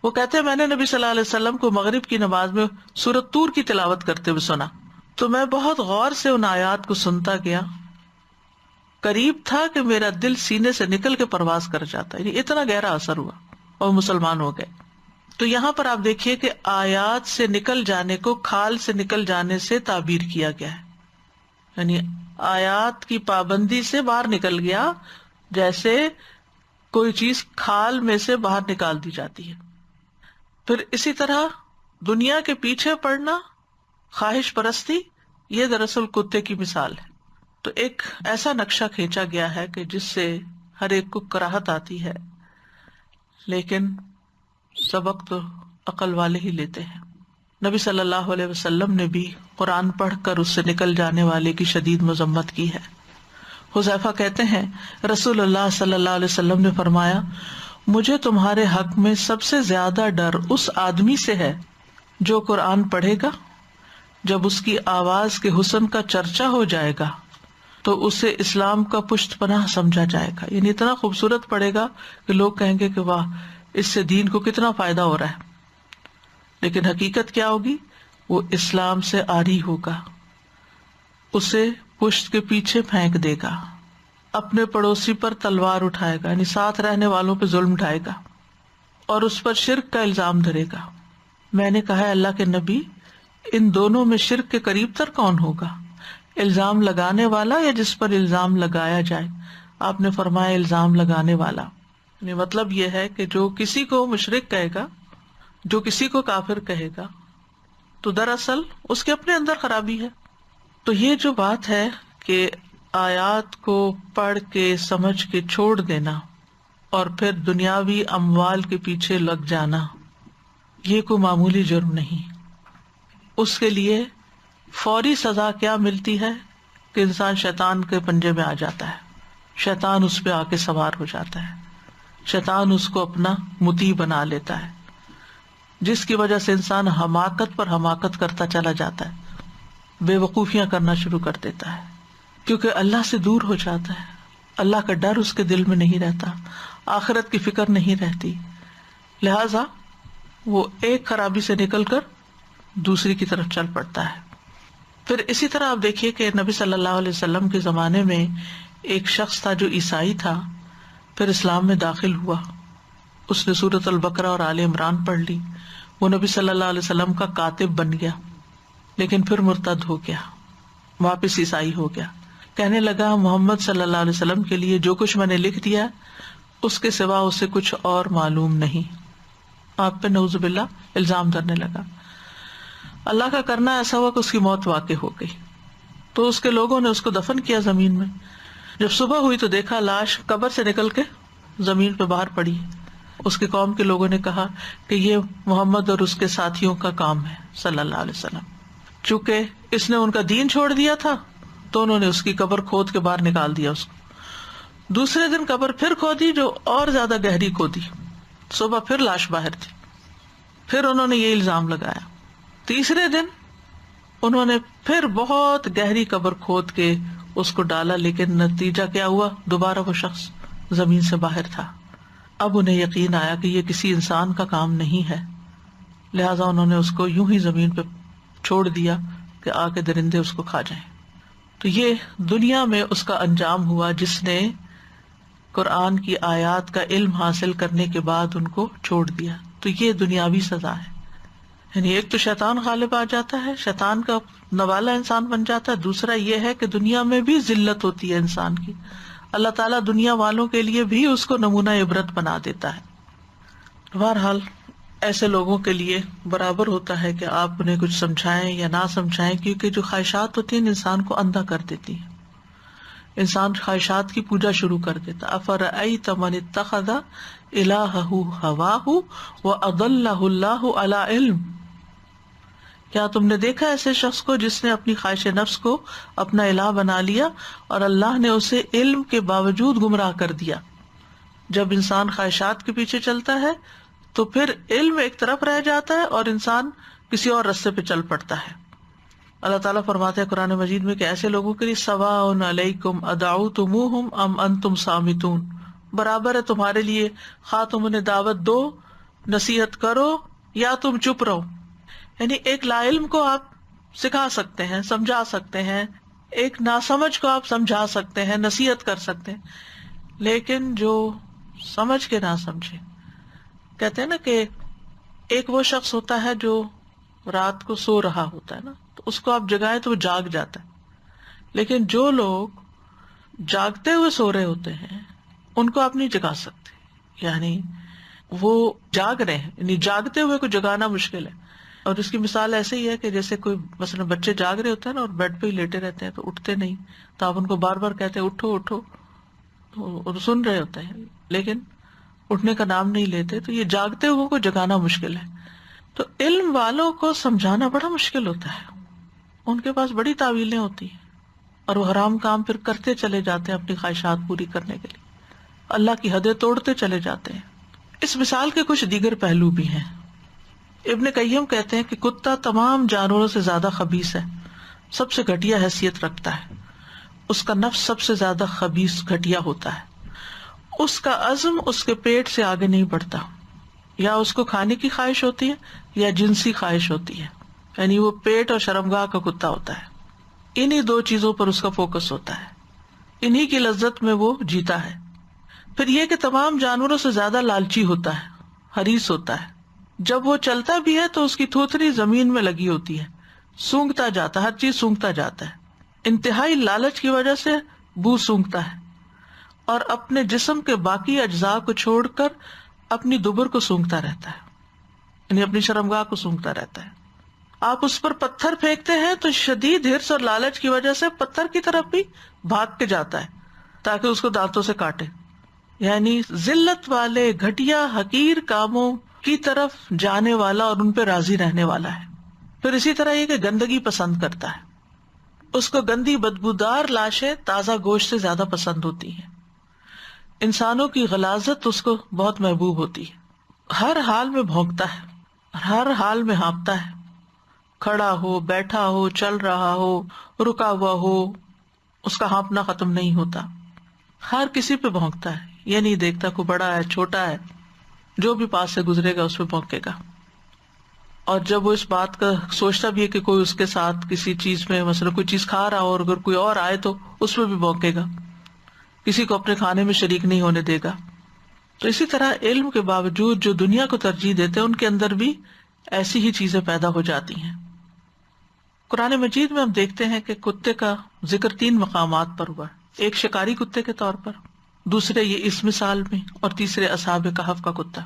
وہ کہتے ہیں میں نے نبی صلی اللہ علیہ وسلم کو مغرب کی نماز میں سورۃ طور کی تلاوت کرتے ہوئے سنا تو میں بہت غور سے ان آیات کو سنتا گیا، قریب تھا کہ میرا دل سینے سے نکل کے پرواز کر جاتا. یعنی اتنا گہرا اثر ہوا اور مسلمان ہو گئے. تو یہاں پر آپ دیکھیے کہ آیات سے نکل جانے کو کھال سے نکل جانے سے تعبیر کیا گیا ہے. یعنی آیات کی پابندی سے باہر نکل گیا، جیسے کوئی چیز کھال میں سے باہر نکال دی جاتی ہے. پھر اسی طرح دنیا کے پیچھے پڑنا، خواہش پرستی، یہ دراصل کتے کی مثال ہے. تو ایک ایسا نقشہ کھینچا گیا ہے کہ جس سے ہر ایک کو کراہت آتی ہے، لیکن سبق تو عقل والے ہی لیتے ہیں. نبی صلی اللہ علیہ وسلم نے بھی قرآن پڑھ کر اس سے نکل جانے والے کی شدید مذمت کی ہے. حذیفہ کہتے ہیں رسول اللہ صلی اللہ علیہ وسلم نے فرمایا، مجھے تمہارے حق میں سب سے زیادہ ڈر اس آدمی سے ہے جو قرآن پڑھے گا، جب اس کی آواز کے حسن کا چرچا ہو جائے گا تو اسے اسلام کا پشت پناہ سمجھا جائے گا. یعنی اتنا خوبصورت پڑھے گا کہ لوگ کہیں گے کہ واہ، اس سے دین کو کتنا فائدہ ہو رہا ہے. لیکن حقیقت کیا ہوگی؟ وہ اسلام سے عاری ہوگا، اسے پشت کے پیچھے پھینک دے گا، اپنے پڑوسی پر تلوار اٹھائے گا، یعنی ساتھ رہنے والوں پہ ظلم ڈھائے گا اور اس پر شرک کا الزام دھرے گا. میں نے کہا ہے اللہ کے نبی، ان دونوں میں شرک کے قریب تر کون ہوگا، الزام لگانے والا یا جس پر الزام لگایا جائے؟ آپ نے فرمایا الزام لگانے والا. یعنی مطلب یہ ہے کہ جو کسی کو مشرک کہے گا، جو کسی کو کافر کہے گا، تو دراصل اس کے اپنے اندر خرابی ہے. تو یہ جو بات ہے کہ آیات کو پڑھ کے سمجھ کے چھوڑ دینا اور پھر دنیاوی اموال کے پیچھے لگ جانا، یہ کوئی معمولی جرم نہیں. اس کے لیے فوری سزا کیا ملتی ہے کہ انسان شیطان کے پنجے میں آ جاتا ہے، شیطان اس پہ آ کے سوار ہو جاتا ہے، شیطان اس کو اپنا مطیع بنا لیتا ہے، جس کی وجہ سے انسان حماقت پر حماقت کرتا چلا جاتا ہے، بے وقوفیاں کرنا شروع کر دیتا ہے، کیونکہ اللہ سے دور ہو جاتا ہے. اللہ کا ڈر اس کے دل میں نہیں رہتا، آخرت کی فکر نہیں رہتی، لہذا وہ ایک خرابی سے نکل کر دوسری کی طرف چل پڑتا ہے. پھر اسی طرح آپ دیکھیے کہ نبی صلی اللہ علیہ وسلم کے زمانے میں ایک شخص تھا جو عیسائی تھا، پھر اسلام میں داخل ہوا. اس نے سورۃ البقرہ اور آل عمران پڑھ لی. وہ نبی صلی اللہ علیہ وسلم کا کاتب بن گیا، لیکن پھر مرتد ہو گیا، واپس عیسائی ہو گیا. کہنے لگا محمد صلی اللہ علیہ وسلم کے لیے جو کچھ میں نے لکھ دیا اس کے سوا اسے کچھ اور معلوم نہیں. آپ پہ نعوذ باللہ الزام دھرنے لگا. اللہ کا کرنا ایسا ہوا کہ اس کی موت واقع ہو گئی. تو اس کے لوگوں نے اس کو دفن کیا زمین میں. جب صبح ہوئی تو دیکھا لاش قبر سے نکل کے زمین پہ باہر پڑی. اس کے قوم کے لوگوں نے کہا کہ یہ محمد اور اس کے ساتھیوں کا کام ہے صلی اللہ علیہ وسلم. چونکہ اس نے ان کا دین چھوڑ دیا تھا تو انہوں نے اس کی قبر کھود کے باہر نکال دیا اس کو. دوسرے دن قبر پھر کھودی جو اور زیادہ گہری کھودی. صبح پھر لاش باہر تھی. پھر انہوں نے یہ الزام لگایا. تیسرے دن انہوں نے پھر بہت گہری قبر کھود کے اس کو ڈالا، لیکن نتیجہ کیا ہوا؟ دوبارہ وہ شخص زمین سے باہر تھا. اب انہیں یقین آیا کہ یہ کسی انسان کا کام نہیں ہے، لہٰذا انہوں نے اس کو یوں ہی زمین پہ چھوڑ دیا کہ آ کے درندے اس کو کھا جائیں. تو یہ دنیا میں اس کا انجام ہوا جس نے قرآن کی آیات کا علم حاصل کرنے کے بعد ان کو چھوڑ دیا. تو یہ دنیاوی سزا ہے. یعنی ایک تو شیطان غالب آ جاتا ہے، شیطان کا نوالا انسان بن جاتا ہے. دوسرا یہ ہے کہ دنیا میں بھی ذلت ہوتی ہے انسان کی. اللہ تعالیٰ دنیا والوں کے لیے بھی اس کو نمونہ عبرت بنا دیتا ہے. بہرحال ایسے لوگوں کے لیے برابر ہوتا ہے کہ آپ انہیں کچھ سمجھائیں یا نہ سمجھائیں، کیونکہ جو خواہشات ہوتی ہیں انسان کو اندھا کر دیتی ہیں. انسان خواہشات کی پوجا شروع کر دیتا. افرأیت من اتخذ الہہ ہواہ واضلہ اللہ علی علم. کیا تم نے دیکھا ایسے شخص کو جس نے اپنی خواہش نفس کو اپنا الہ بنا لیا اور اللہ نے اسے علم کے باوجود گمراہ کر دیا. جب انسان خواہشات کے پیچھے چلتا ہے تو پھر علم ایک طرف رہ جاتا ہے اور انسان کسی اور رستے پہ چل پڑتا ہے. اللہ تعالیٰ فرماتے ہیں قرآن مجید میں کہ ایسے لوگوں کے لیے سواء علیکم ادعوتموہم ام انتم صامتون. برابر ہے تمہارے لیے خواہ تم انہیں دعوت دو، نصیحت کرو یا تم چپ رہو. یعنی ایک لا علم کو آپ سکھا سکتے ہیں، سمجھا سکتے ہیں، ایک ناسمجھ کو آپ سمجھا سکتے ہیں، نصیحت کر سکتے ہیں، لیکن جو سمجھ کے نہ سمجھے. کہتے ہیں نا کہ ایک وہ شخص ہوتا ہے جو رات کو سو رہا ہوتا ہے نا، تو اس کو آپ جگائیں تو وہ جاگ جاتا ہے. لیکن جو لوگ جاگتے ہوئے سو رہے ہوتے ہیں ان کو آپ نہیں جگا سکتے. یعنی وہ جاگ رہے ہیں، یعنی جاگتے ہوئے کو جگانا مشکل ہے. اور اس کی مثال ایسے ہی ہے کہ جیسے کوئی مثلا بچے جاگ رہے ہوتے ہیں نا اور بیڈ پہ ہی لیٹے رہتے ہیں تو اٹھتے نہیں، تو آپ ان کو بار بار کہتے ہیں اٹھو اٹھو، تو سن رہے ہوتے ہیں لیکن اٹھنے کا نام نہیں لیتے. تو یہ جاگتے ہوئے کو جگانا مشکل ہے. تو علم والوں کو سمجھانا بڑا مشکل ہوتا ہے. ان کے پاس بڑی تعویلیں ہوتی ہیں اور وہ حرام کام پھر کرتے چلے جاتے ہیں اپنی خواہشات پوری کرنے کے لیے، اللہ کی حدیں توڑتے چلے جاتے ہیں. اس مثال کے کچھ دیگر پہلو بھی ہیں. ابن قیم کہتے ہیں کہ کتا تمام جانوروں سے زیادہ خبیث ہے، سب سے گھٹیا حیثیت رکھتا ہے. اس کا نفس سب سے زیادہ خبیث گھٹیا ہوتا ہے. اس کا عزم اس کے پیٹ سے آگے نہیں بڑھتا. یا اس کو کھانے کی خواہش ہوتی ہے یا جنسی خواہش ہوتی ہے. یعنی وہ پیٹ اور شرمگاہ کا کتا ہوتا ہے. انہی دو چیزوں پر اس کا فوکس ہوتا ہے، انہی کی لذت میں وہ جیتا ہے. پھر یہ کہ تمام جانوروں سے زیادہ لالچی ہوتا ہے، حریص ہوتا ہے. جب وہ چلتا بھی ہے تو اس کی تھوتری زمین میں لگی ہوتی ہے، سونگتا جاتا ہے، ہر چیز سونگتا جاتا ہے. انتہائی لالچ کی وجہ سے بو سونگتا ہے اور اپنے جسم کے باقی اجزاء کو چھوڑ کر اپنی دبر کو سونگتا رہتا ہے، یعنی اپنی شرمگاہ کو سونگتا رہتا ہے. آپ اس پر پتھر پھینکتے ہیں تو شدید حرص اور لالچ کی وجہ سے پتھر کی طرف بھی بھاگ کے جاتا ہے تاکہ اس کو دانتوں سے کاٹے. یعنی ذلت والے گھٹیا حقیر کاموں کی طرف جانے والا اور ان پہ راضی رہنے والا ہے. پھر اسی طرح یہ کہ گندگی پسند کرتا ہے. اس کو گندی بدبودار لاشیں تازہ گوشت سے زیادہ پسند ہوتی ہیں. انسانوں کی غلاظت اس کو بہت محبوب ہوتی ہے. ہر حال میں بھونکتا ہے، ہر حال میں ہانپتا ہے. کھڑا ہو، بیٹھا ہو، چل رہا ہو، رکا ہوا ہو، اس کا ہانپنا ختم نہیں ہوتا. ہر کسی پہ بھونکتا ہے، یہ نہیں دیکھتا کوئی بڑا ہے چھوٹا ہے، جو بھی پاس سے گزرے گا اس پہ بھونکے گا. اور جب وہ اس بات کا سوچتا بھی ہے کہ کوئی اس کے ساتھ کسی چیز میں مثلا کوئی چیز کھا رہا ہو اور اگر کوئی اور آئے تو اس پہ بھی بھونکے گا، کسی کو اپنے کھانے میں شریک نہیں ہونے دے گا. تو اسی طرح علم کے باوجود جو دنیا کو ترجیح دیتے ہیں ان کے اندر بھی ایسی ہی چیزیں پیدا ہو جاتی ہیں. قرآن مجید میں ہم دیکھتے ہیں کہ کتے کا ذکر 3 مقامات پر ہوا. ایک شکاری کتے کے طور پر، دوسرے یہ اس مثال میں، اور تیسرے اصحاب کہف کا کتا.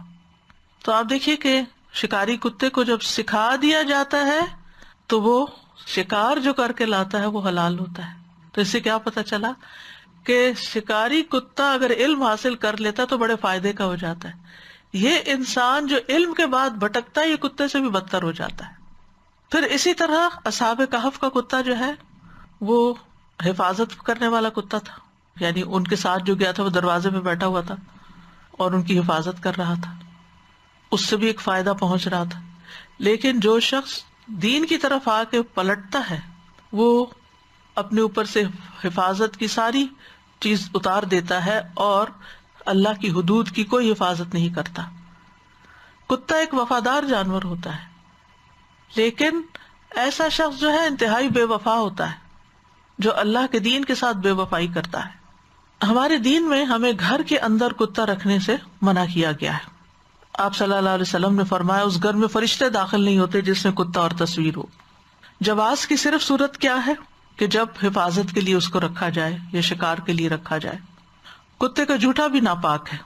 تو آپ دیکھیے کہ شکاری کتے کو جب سکھا دیا جاتا ہے تو وہ شکار جو کر کے لاتا ہے وہ حلال ہوتا ہے. تو اس سے کیا پتا چلا کہ شکاری کتا اگر علم حاصل کر لیتا تو بڑے فائدے کا ہو جاتا ہے. یہ انسان جو علم کے بعد بھٹکتا ہے یہ کتے سے بھی بدتر ہو جاتا ہے. پھر اسی طرح اصحاب کہف کا کتا جو ہے وہ حفاظت کرنے والا کتا تھا، یعنی ان کے ساتھ جو گیا تھا وہ دروازے پہ بیٹھا ہوا تھا اور ان کی حفاظت کر رہا تھا، اس سے بھی ایک فائدہ پہنچ رہا تھا. لیکن جو شخص دین کی طرف آ کے پلٹتا ہے وہ اپنے اوپر سے حفاظت کی ساری چیز اتار دیتا ہے اور اللہ کی حدود کی کوئی حفاظت نہیں کرتا. کتا ایک وفادار جانور ہوتا ہے، لیکن ایسا شخص جو ہے انتہائی بے وفا ہوتا ہے جو اللہ کے دین کے ساتھ بے وفائی کرتا ہے. ہمارے دین میں ہمیں گھر کے اندر کتا رکھنے سے منع کیا گیا ہے. آپ صلی اللہ علیہ وسلم نے فرمایا اس گھر میں فرشتے داخل نہیں ہوتے جس میں کتا اور تصویر ہو. جواز کی صرف صورت کیا ہے کہ جب حفاظت کے لیے اس کو رکھا جائے یا شکار کے لیے رکھا جائے. کتے کا جھوٹا بھی ناپاک ہے،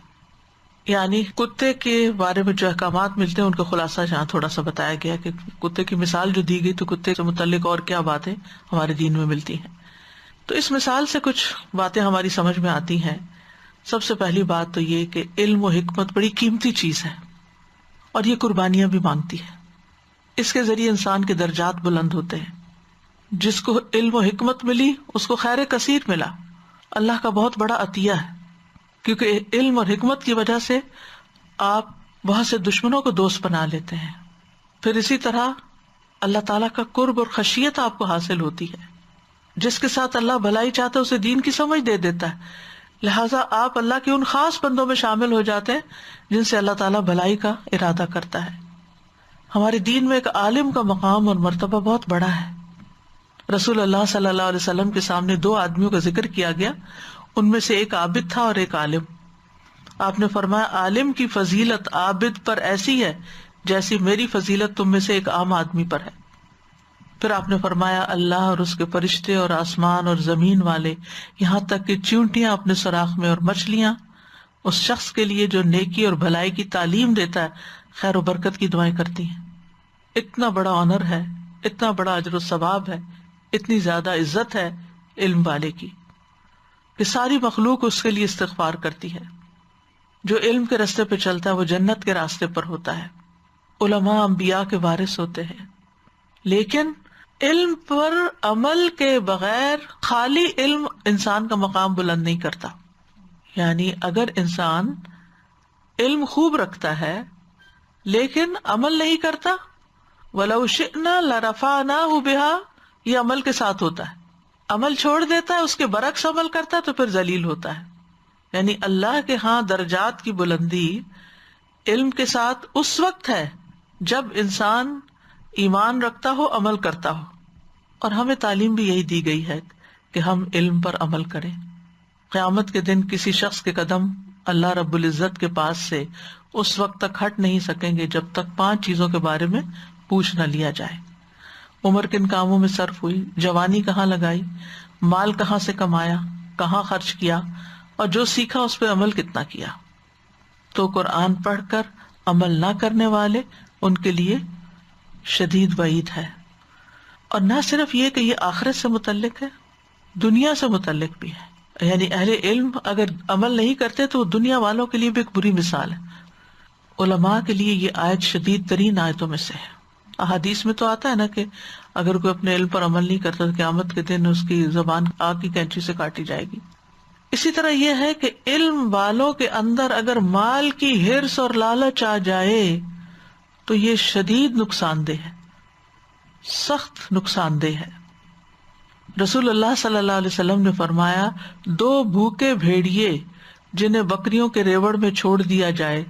یعنی کتے کے بارے میں جو احکامات ملتے ہیں ان کا خلاصہ یہاں تھوڑا سا بتایا گیا کہ کتے کی مثال جو دی گئی تو کتے سے متعلق اور کیا باتیں ہمارے دین میں ملتی ہیں. تو اس مثال سے کچھ باتیں ہماری سمجھ میں آتی ہیں. سب سے پہلی بات تو یہ کہ علم و حکمت بڑی قیمتی چیز ہے اور یہ قربانیاں بھی مانگتی ہے. اس کے ذریعے انسان کے درجات بلند ہوتے ہیں. جس کو علم و حکمت ملی اس کو خیر کثیر ملا. اللہ کا بہت بڑا عطیہ ہے، کیونکہ علم اور حکمت کی وجہ سے آپ بہت سے دشمنوں کو دوست بنا لیتے ہیں. پھر اسی طرح اللہ تعالیٰ کا قرب اور خشیت آپ کو حاصل ہوتی ہے. جس کے ساتھ اللہ بھلائی چاہتا ہے اسے دین کی سمجھ دے دیتا ہے، لہٰذا آپ اللہ کے ان خاص بندوں میں شامل ہو جاتے ہیں جن سے اللہ تعالیٰ بھلائی کا ارادہ کرتا ہے. ہمارے دین میں ایک عالم کا مقام اور مرتبہ بہت بڑا ہے. رسول اللہ صلی اللہ علیہ وسلم کے سامنے 2 آدمیوں کا ذکر کیا گیا، ان میں سے ایک عابد تھا اور ایک عالم. آپ نے فرمایا عالم کی فضیلت عابد پر ایسی ہے جیسی میری فضیلت تم میں سے ایک عام آدمی پر ہے. پھر آپ نے فرمایا اللہ اور اس کے فرشتے اور آسمان اور زمین والے، یہاں تک کہ چیونٹیاں اپنے سوراخ میں اور مچھلیاں اس شخص کے لیے جو نیکی اور بھلائی کی تعلیم دیتا ہے خیر و برکت کی دعائیں کرتی ہیں. اتنا بڑا آنر ہے، اتنا بڑا اجر و ثواب ہے، اتنی زیادہ عزت ہے علم والے کی کہ ساری مخلوق اس کے لیے استغفار کرتی ہے. جو علم کے راستے پہ چلتا ہے وہ جنت کے راستے پر ہوتا ہے. علماء انبیاء کے وارث ہوتے ہیں، لیکن علم پر عمل کے بغیر خالی علم انسان کا مقام بلند نہیں کرتا. یعنی اگر انسان علم خوب رکھتا ہے لیکن عمل نہیں کرتا، وَلَوْ شِئْنَا لَرَفَعْنَاهُ بِهَا، یہ عمل کے ساتھ ہوتا ہے. عمل چھوڑ دیتا ہے، اس کے برعکس عمل کرتا ہے تو پھر ذلیل ہوتا ہے. یعنی اللہ کے ہاں درجات کی بلندی علم کے ساتھ اس وقت ہے جب انسان ایمان رکھتا ہو، عمل کرتا ہو. اور ہمیں تعلیم بھی یہی دی گئی ہے کہ ہم علم پر عمل کریں. قیامت کے دن کسی شخص کے قدم اللہ رب العزت کے پاس سے اس وقت تک ہٹ نہیں سکیں گے جب تک 5 چیزوں کے بارے میں پوچھ نہ لیا جائے. عمر کن کاموں میں صرف ہوئی، جوانی کہاں لگائی، مال کہاں سے کمایا، کہاں خرچ کیا، اور جو سیکھا اس پہ عمل کتنا کیا. تو قرآن پڑھ کر عمل نہ کرنے والے ان کے لیے شدید وعید ہے. اور نہ صرف یہ کہ یہ آخرت سے متعلق ہے، دنیا سے متعلق بھی ہے. یعنی اہل علم اگر عمل نہیں کرتے تو دنیا والوں کے لیے بھی ایک بری مثال ہے. علماء کے لیے یہ آیت شدید ترین آیتوں میں سے ہے. احادیث میں تو آتا ہے نا کہ اگر کوئی اپنے علم پر عمل نہیں کرتا تو قیامت کے دن اس کی زبان آگ کی کینچی سے کاٹی جائے گی. اسی طرح یہ ہے کہ علم والوں کے اندر اگر مال کی ہرس اور لالچ آ جائے تو یہ شدید نقصان دہ ہے، سخت نقصان دہ ہے. رسول اللہ صلی اللہ علیہ وسلم نے فرمایا 2 بھوکے بھیڑیے جنہیں بکریوں کے ریوڑ میں چھوڑ دیا جائے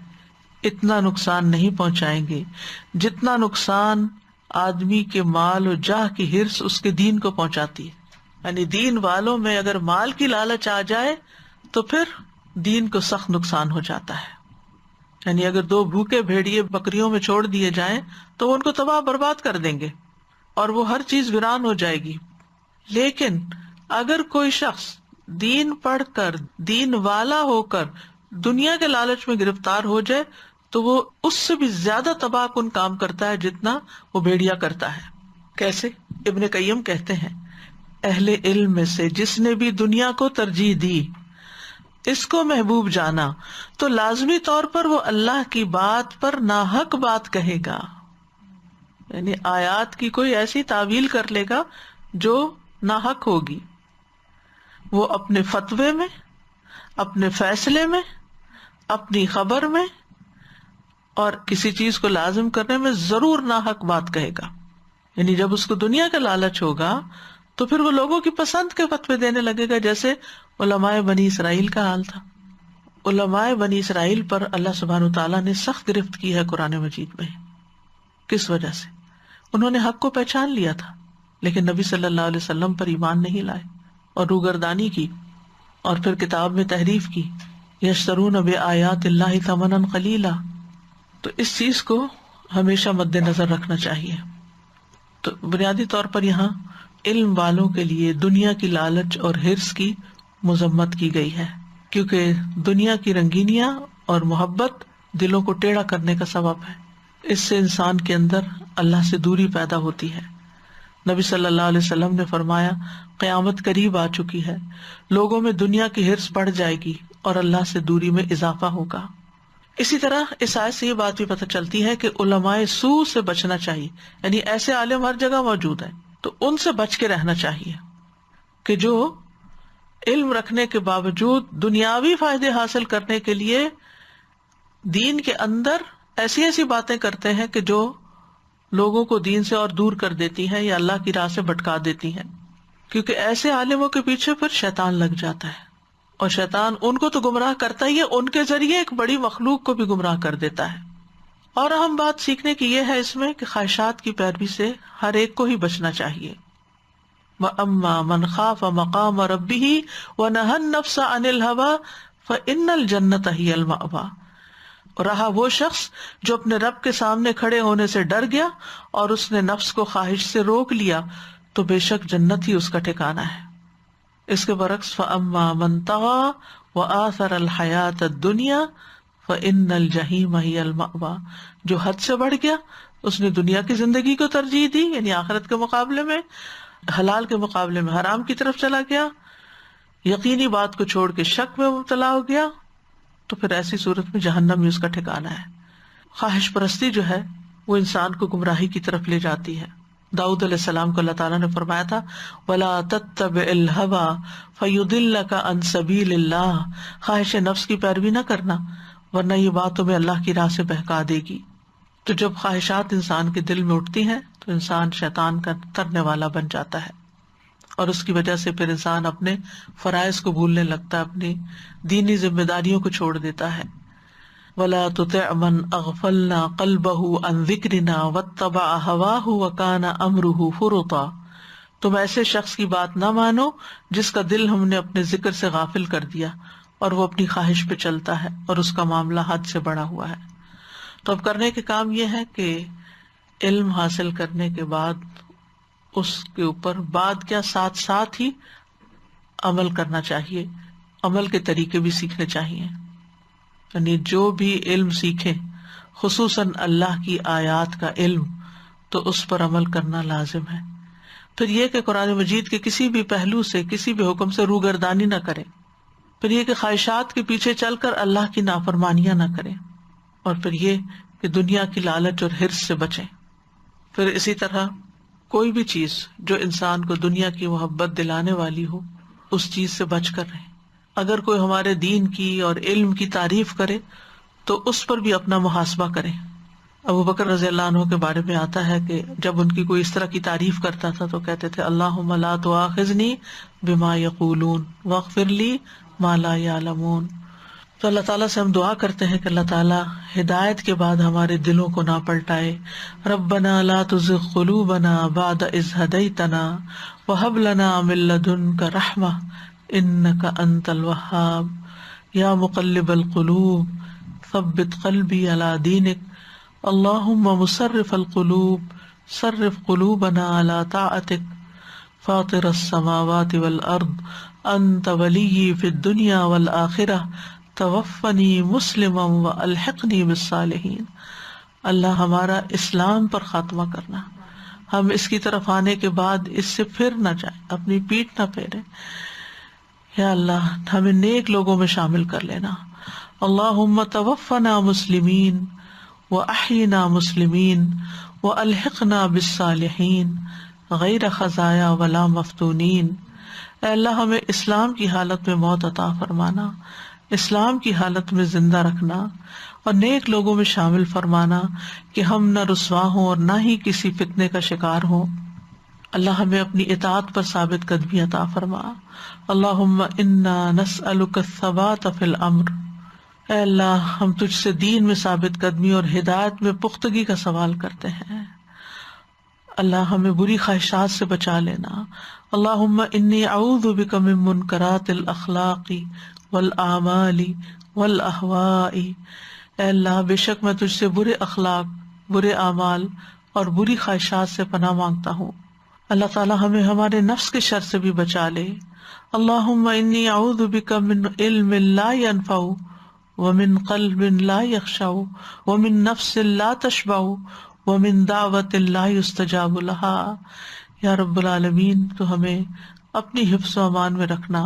اتنا نقصان نہیں پہنچائیں گے جتنا نقصان آدمی کے مال و جاہ کی ہرس اس کے دین کو پہنچاتی ہے. یعنی دین والوں میں اگر مال کی لالچ آ جائے تو پھر دین کو سخت نقصان ہو جاتا ہے. یعنی اگر 2 بھوکے بھیڑیے بکریوں میں چھوڑ دیے جائیں تو وہ ان کو تباہ برباد کر دیں گے اور وہ ہر چیز ویران ہو جائے گی. لیکن اگر کوئی شخص دین پڑھ کر، دین والا ہو کر دنیا کے لالچ میں گرفتار ہو جائے تو وہ اس سے بھی زیادہ تباہ کن کام کرتا ہے جتنا وہ بھیڑیا کرتا ہے. کیسے؟ ابن قیم کہتے ہیں اہل علم میں سے جس نے بھی دنیا کو ترجیح دی، اس کو محبوب جانا، تو لازمی طور پر وہ اللہ کی بات پر ناحق بات کہے گا. یعنی آیات کی کوئی ایسی تعویل کر لے گا جو ناحق ہوگی. وہ اپنے فتوے میں، اپنے فیصلے میں، اپنی خبر میں اور کسی چیز کو لازم کرنے میں ضرور ناحق بات کہے گا. یعنی جب اس کو دنیا کا لالچ ہوگا تو پھر وہ لوگوں کی پسند کے فتوے دینے لگے گا، جیسے علماء بنی اسرائیل کا حال تھا. علماء بنی اسرائیل پر اللہ سبحانہ وتعالیٰ نے سخت گرفت کی ہے قرآن مجید میں. کس وجہ سے؟ انہوں نے حق کو پہچان لیا تھا لیکن نبی صلی اللہ علیہ وسلم پر ایمان نہیں لائے اور روگردانی کی اور پھر کتاب میں تحریف کی. یشترون بآیات اللہ ثمنا قلیلا. تو اس چیز کو ہمیشہ مد نظر رکھنا چاہیے. تو بنیادی طور پر یہاں علم والوں کے لیے دنیا کی لالچ اور حرص کی مذمت کی گئی ہے، کیونکہ دنیا کی رنگینیاں اور محبت دلوں کو ٹیڑھا کرنے کا سبب ہے. اس سے انسان کے اندر اللہ سے دوری پیدا ہوتی ہے. نبی صلی اللہ علیہ وسلم نے فرمایا قیامت قریب آ چکی ہے، لوگوں میں دنیا کی حرص بڑھ جائے گی اور اللہ سے دوری میں اضافہ ہوگا. اسی طرح اس آیت سے یہ بات بھی پتہ چلتی ہے کہ علماء سوء سے بچنا چاہیے. یعنی ایسے عالم ہر جگہ موجود ہیں تو ان سے بچ کے رہنا چاہیے کہ جو علم رکھنے کے باوجود دنیاوی فائدے حاصل کرنے کے لیے دین کے اندر ایسی ایسی باتیں کرتے ہیں کہ جو لوگوں کو دین سے اور دور کر دیتی ہیں یا اللہ کی راہ سے بھٹکا دیتی ہیں. کیونکہ ایسے عالموں کے پیچھے پھر شیطان لگ جاتا ہے اور شیطان ان کو تو گمراہ کرتا ہی ہے، ان کے ذریعے ایک بڑی مخلوق کو بھی گمراہ کر دیتا ہے. اور اہم بات سیکھنے کی یہ ہے اس میں کہ خواہشات کی پیروی سے ہر ایک کو ہی بچنا چاہیے. وَأَمَّا مَنْ خَافَ مَقَامَ رَبِّهِ وَنَهَى النَّفْسَ عَنِ الْهَوَىٰ فَإِنَّ الْجَنَّةَ هِيَ الْمَأْوَىٰ. اور رہا وہ شخص جو اپنے رب کے سامنے کھڑے ہونے سے ڈر گیا اور اس نے نفس کو خواہش سے روک لیا تو بے شک جنت ہی اس کا ٹھکانہ ہے. اس کے برعکس فَأَمَّا مَنْ طَغَىٰ وَآثَرَ الْحَيَاةَ الدُّنْيَا فَإِنَّ الْجَحِيمَ هِيَ الْمَأْوَىٰ. جو حد سے بڑھ گیا، اس نے دنیا کی زندگی کو ترجیح دی، یعنی آخرت کے مقابلے میں، حلال کے مقابلے میں حرام کی طرف چلا گیا، یقینی بات کو چھوڑ کے شک میں مبتلا ہو گیا، تو پھر ایسی صورت میں جہنم ہی اس کا ٹھکانہ ہے. خواہش پرستی جو ہے وہ انسان کو گمراہی کی طرف لے جاتی ہے. داؤد علیہ السلام کو اللہ تعالیٰ نے فرمایا تھا وَلَا تَتَّبِعِ الْهَوَىٰ فَيُضِلَّكَ عَن سَبِيلِ اللَّهِ. خواہش نفس کی پیروی نہ کرنا ورنہ یہ بات تمہیں اللہ کی راہ سے بہکا دے گی. تو جب خواہشات انسان کے دل میں اٹھتی ہیں تو انسان شیطان کا ترنے والا بن جاتا ہے اور اس کی وجہ سے پھر انسان اپنے فرائض کو بھولنے لگتا ہے، اپنی دینی ذمہ داریوں کو چھوڑ دیتا ہے. وَلَا تُطِعْ مَنْ أَغْفَلْنَا قَلْبَهُ عَنْ ذِكْرِنَا وَاتَّبَعَ هَوَاهُ وَكَانَ أَمْرُهُ فُرُطًا. تم ایسے شخص کی بات نہ مانو جس کا دل ہم نے اپنے ذکر سے غافل کر دیا اور وہ اپنی خواہش پہ چلتا ہے اور اس کا معاملہ حد سے بڑا ہوا ہے. تو اب کرنے کے کام یہ ہے کہ علم حاصل کرنے کے بعد اس کے اوپر بعد کیا ساتھ ساتھ ہی عمل کرنا چاہیے، عمل کے طریقے بھی سیکھنے چاہیے. یعنی جو بھی علم سیکھے، خصوصاً اللہ کی آیات کا علم، تو اس پر عمل کرنا لازم ہے. پھر یہ کہ قرآن مجید کے کسی بھی پہلو سے، کسی بھی حکم سے روگردانی نہ کرے. پھر یہ کہ خواہشات کے پیچھے چل کر اللہ کی نافرمانیاں نہ کریں. اور پھر یہ کہ دنیا کی لالچ اور حرص سے بچیں. پھر اسی طرح کوئی بھی چیز جو انسان کو دنیا کی محبت دلانے والی ہو، اس چیز سے بچ کر رہیں. اگر کوئی ہمارے دین کی اور علم کی تعریف کرے تو اس پر بھی اپنا محاسبہ کریں. ابو بکر رضی اللہ عنہ کے بارے میں آتا ہے کہ جب ان کی کوئی اس طرح کی تعریف کرتا تھا تو کہتے تھے اللہم لا تؤاخذنی بما یقولون واغفر لی ما لا یعلمون. تو اللہ تعالیٰ سے ہم دعا کرتے ہیں کہ اللہ تعالیٰ ہدایت کے بعد ہمارے دلوں کو نہ پلٹائے. ربنا لا تزغ قلوبنا بعد اذ ہدیتنا وہب لنا من لدنک رحمہ انک انت الوہاب یا مقلب القلوب ثبت قلبی علی دینک اللہم مصرف القلوب صرف قلوبنا علی طاعتک فاطر السماوات والارض انت ولی فی الدنیا والآخرہ توفنی مسلما والحقنی بالصالحین. اللہ ہمارا اسلام پر خاتمہ کرنا، ہم اس کی طرف آنے کے بعد اس سے پھر نہ جائیں، اپنی پیٹھ نہ پھیریں. یا اللہ ہمیں نیک لوگوں میں شامل کر لینا. اللہم توفنا مسلمین واحینا مسلمین والحقنا بالصالحین غیر خزایا ولا مفتونین. اے اللہ ہمیں اسلام کی حالت میں موت عطا فرمانا، اسلام کی حالت میں زندہ رکھنا اور نیک لوگوں میں شامل فرمانا کہ ہم نہ رسوا ہوں اور نہ ہی کسی فتنے کا شکار ہوں. اللہ ہمیں اپنی اطاعت پر ثابت قدمی عطا فرما. اللہم انا نسألک الثبات فی الامر. اے اللہ ہم تجھ سے دین میں ثابت قدمی اور ہدایت میں پختگی کا سوال کرتے ہیں. اللہ ہمیں بری خواہشات سے بچا لینا. اللہم انی اعوذ بک من منکرات الاخلاق والاعمال والاہواء. اے اللہ بے شک میں تجھ سے برے اخلاق، برے اعمال اور بری خواہشات سے پناہ مانگتا ہوں. اللہ تعالی ہمیں ہمارے نفس کے شر سے بھی بچا لے. اللہم انی اعوذ بک من علم لا ینفع ومن قلب لا یخشع ومن نفس لا تشبع ومن دعوت لا یستجاب لها. یا رب العالمین تو ہمیں اپنی حفظ و امان میں رکھنا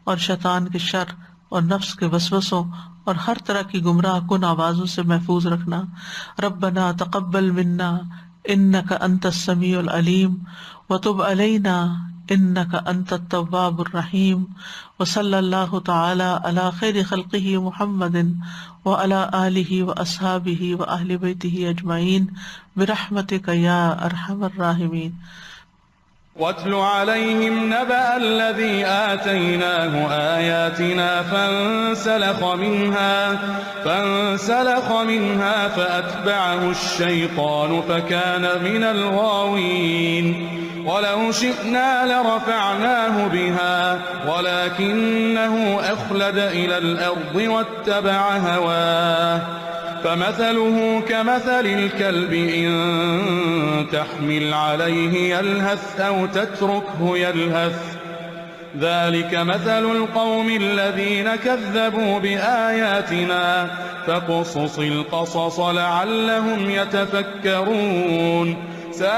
اور شیطان کے شر اور نفس کے وسوسوں اور ہر طرح کی گمراہ کن آوازوں سے محفوظ رکھنا. ربنا تقبل منا انک انت السمیع العلیم وتب علینا انک انت التواب الرحیم. وصلی اللہ تعالی علی خیر خلقہ محمد وعلی آلہ واصحابہ واہل بیتہ اجمعین برحمتک یا ارحم الراحمین. واتل عليهم نبأ الذي آتيناه آياتنا فانسلخ منها فأتبعه الشيطان فكان من الغاوين. ولو شئنا لرفعناه بها ولكنه أخلد إلى الأرض واتبع هواه فمثله كمثل الكلب إن تحمل عليه يلهث أو تتركه يلهث ذلك مثل القوم الذين كذبوا بآياتنا فاقصص القصص لعلهم يتفكرون. ساء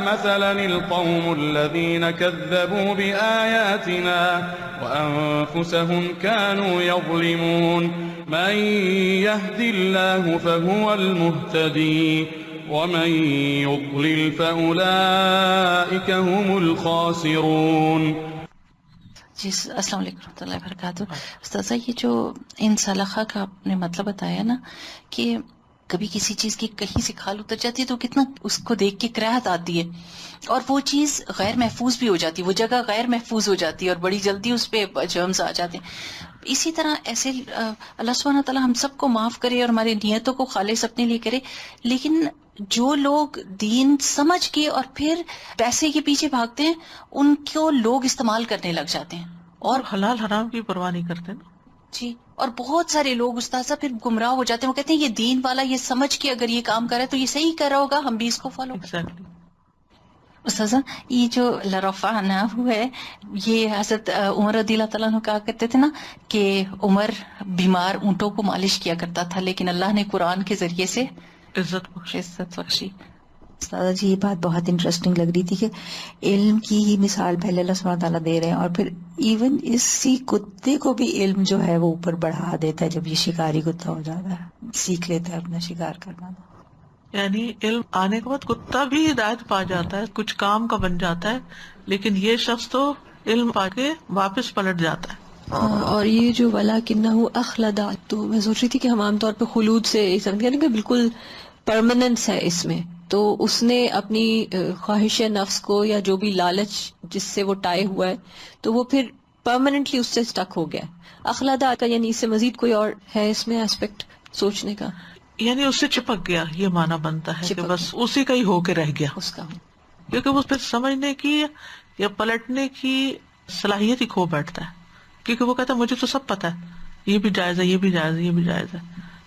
مثلا القوم الذين كذبوا بآياتنا وأنفسهم كانوا يظلمون. من يهد الله فهو المهتدي ومن يضلل فأولئك هم الخاسرون. جی السلام علیکم ورحمۃ اللہ وبرکاتہ. استاذہ یہ جو انسلخہ کا آپ نے مطلب بتایا نا کہ کبھی کسی چیز کی کہیں سے کھال اتر جاتی ہے تو کتنا اس کو دیکھ کے کراہت آتی ہے اور وہ چیز غیر محفوظ بھی ہو جاتی ہے، وہ جگہ غیر محفوظ ہو جاتی ہے اور بڑی جلدی اس پہ جرمز آ جاتے ہیں. اسی طرح ایسے اللہ سبحانہ تعالیٰ ہم سب کو معاف کرے اور ہماری نیتوں کو خالص اپنے لیے کرے، لیکن جو لوگ دین سمجھ کے اور پھر پیسے کے پیچھے بھاگتے ہیں ان کو لوگ استعمال کرنے لگ جاتے ہیں اور حلال حرام کی پرواہ نہیں کرتے نا. جی، اور بہت سارے لوگ استاذہ پھر گمراہ ہو جاتے ہیں. وہ کہتے ہیں یہ دین والا یہ سمجھ کے اگر یہ کام کرے تو یہ صحیح کر رہا ہوگا، ہم بھی اس کو فالو کریں. استاذہ یہ جو لرفعنا ہوا ہے یہ حضرت عمر رضی اللہ تعالیٰ عنہ کہا کرتے تھے نا کہ عمر بیمار اونٹوں کو مالش کیا کرتا تھا لیکن اللہ نے قرآن کے ذریعے سے عزت بخشی. استاذہ جی یہ بات بہت انٹرسٹنگ لگ رہی تھی کہ علم کی ہی مثال پہلے اللہ سبحانہ تعالیٰ دے رہے ہیں اور پھر ایون اسی کتے کو بھی علم جو ہے وہ اوپر بڑھا دیتا ہے جب یہ شکاری کتا ہو جاتا ہے، سیکھ لیتا ہے اپنا شکار کرنا. یعنی علم آنے کے بعد کتا بھی ہدایت پا جاتا ہے، کچھ کام کا بن جاتا ہے، لیکن یہ شخص تو علم پا کے واپس پلٹ جاتا ہے. اور یہ جو وَلَٰكِنَّهُ أَخْلَدَ، تو میں سوچ رہی تھی کہ ہم عام طور پہ خلود سے سمجھتے ہیں کہ بالکل پرماننس ہے اس میں، تو اس نے اپنی خواہش نفس کو یا جو بھی لالچ جس سے وہ ٹائے ہوا ہے تو وہ پھر پرماننٹلی اس سے اسٹک ہو گیا. اخلدہ کا یعنی اس سے مزید کوئی اور ہے اس میں ایسپیکٹ سوچنے کا؟ یعنی اس سے چپک گیا، یہ معنی بنتا ہے کہ بس اسی کا ہی ہو کے رہ گیا اس کا، کیونکہ وہ پھر سمجھنے کی یا پلٹنے کی صلاحیت ہی کھو بیٹھتا ہے، کیونکہ وہ کہتا ہے مجھے تو سب پتا ہے، یہ بھی جائز ہے، یہ بھی جائز ہے، یہ بھی جائز ہے،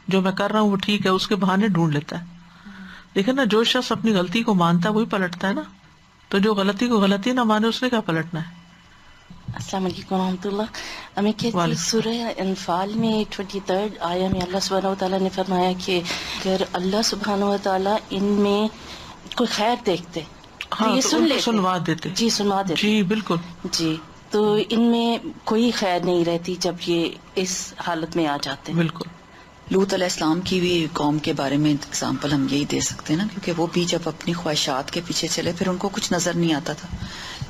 جو میں کر رہا ہوں وہ ٹھیک ہے، اس کے بہانے ڈھونڈ لیتا ہے. لیکن نا جو شخص اپنی غلطی کو مانتا ہے وہی پلٹتا ہے نا، تو جو غلطی کو غلطی نہ مانے اس نے کیا پلٹنا ہے. السلام علیکم ورحمۃ اللہ. ہمیں کہتی وعلیکم سورہ انفال میں 23 آیا میں اللہ سبحانہ و تعالیٰ نے فرمایا کہ اگر اللہ سبحانہ و تعالیٰ ان میں کوئی خیر دیکھتے تو ہاں یہ تو سن ان کو لیتے. سنوا دیتے. جی سنوا دیتے. جی بالکل. جی تو ان میں کوئی خیر نہیں رہتی جب یہ اس حالت میں آ جاتے. بالکل. لوط علیہ السلام کی بھی قوم کے بارے میں اگزامپل ہم یہی دے سکتے ہیں نا، کیونکہ وہ بھی جب اپنی خواہشات کے پیچھے چلے پھر ان کو کچھ نظر نہیں آتا تھا.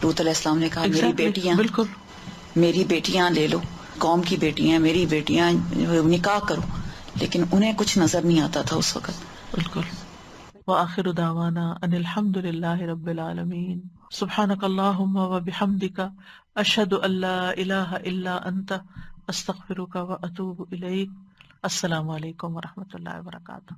لوط علیہ السلام نے کہا میری بیٹیاں، بالکل میری بیٹیاں لے لو، قوم کی بیٹیاں، میری بیٹیاں نکاح کرو، لیکن انہیں کچھ نظر نہیں آتا تھا اس وقت. بالکل. وآخر دعوانا ان الحمد للہ رب العالمین. سبحانک اللہم وبحمدک اشہد ان لا الہ الا انت استغفرک واتوب الیک. السلام علیکم ورحمۃ اللہ وبرکاتہ.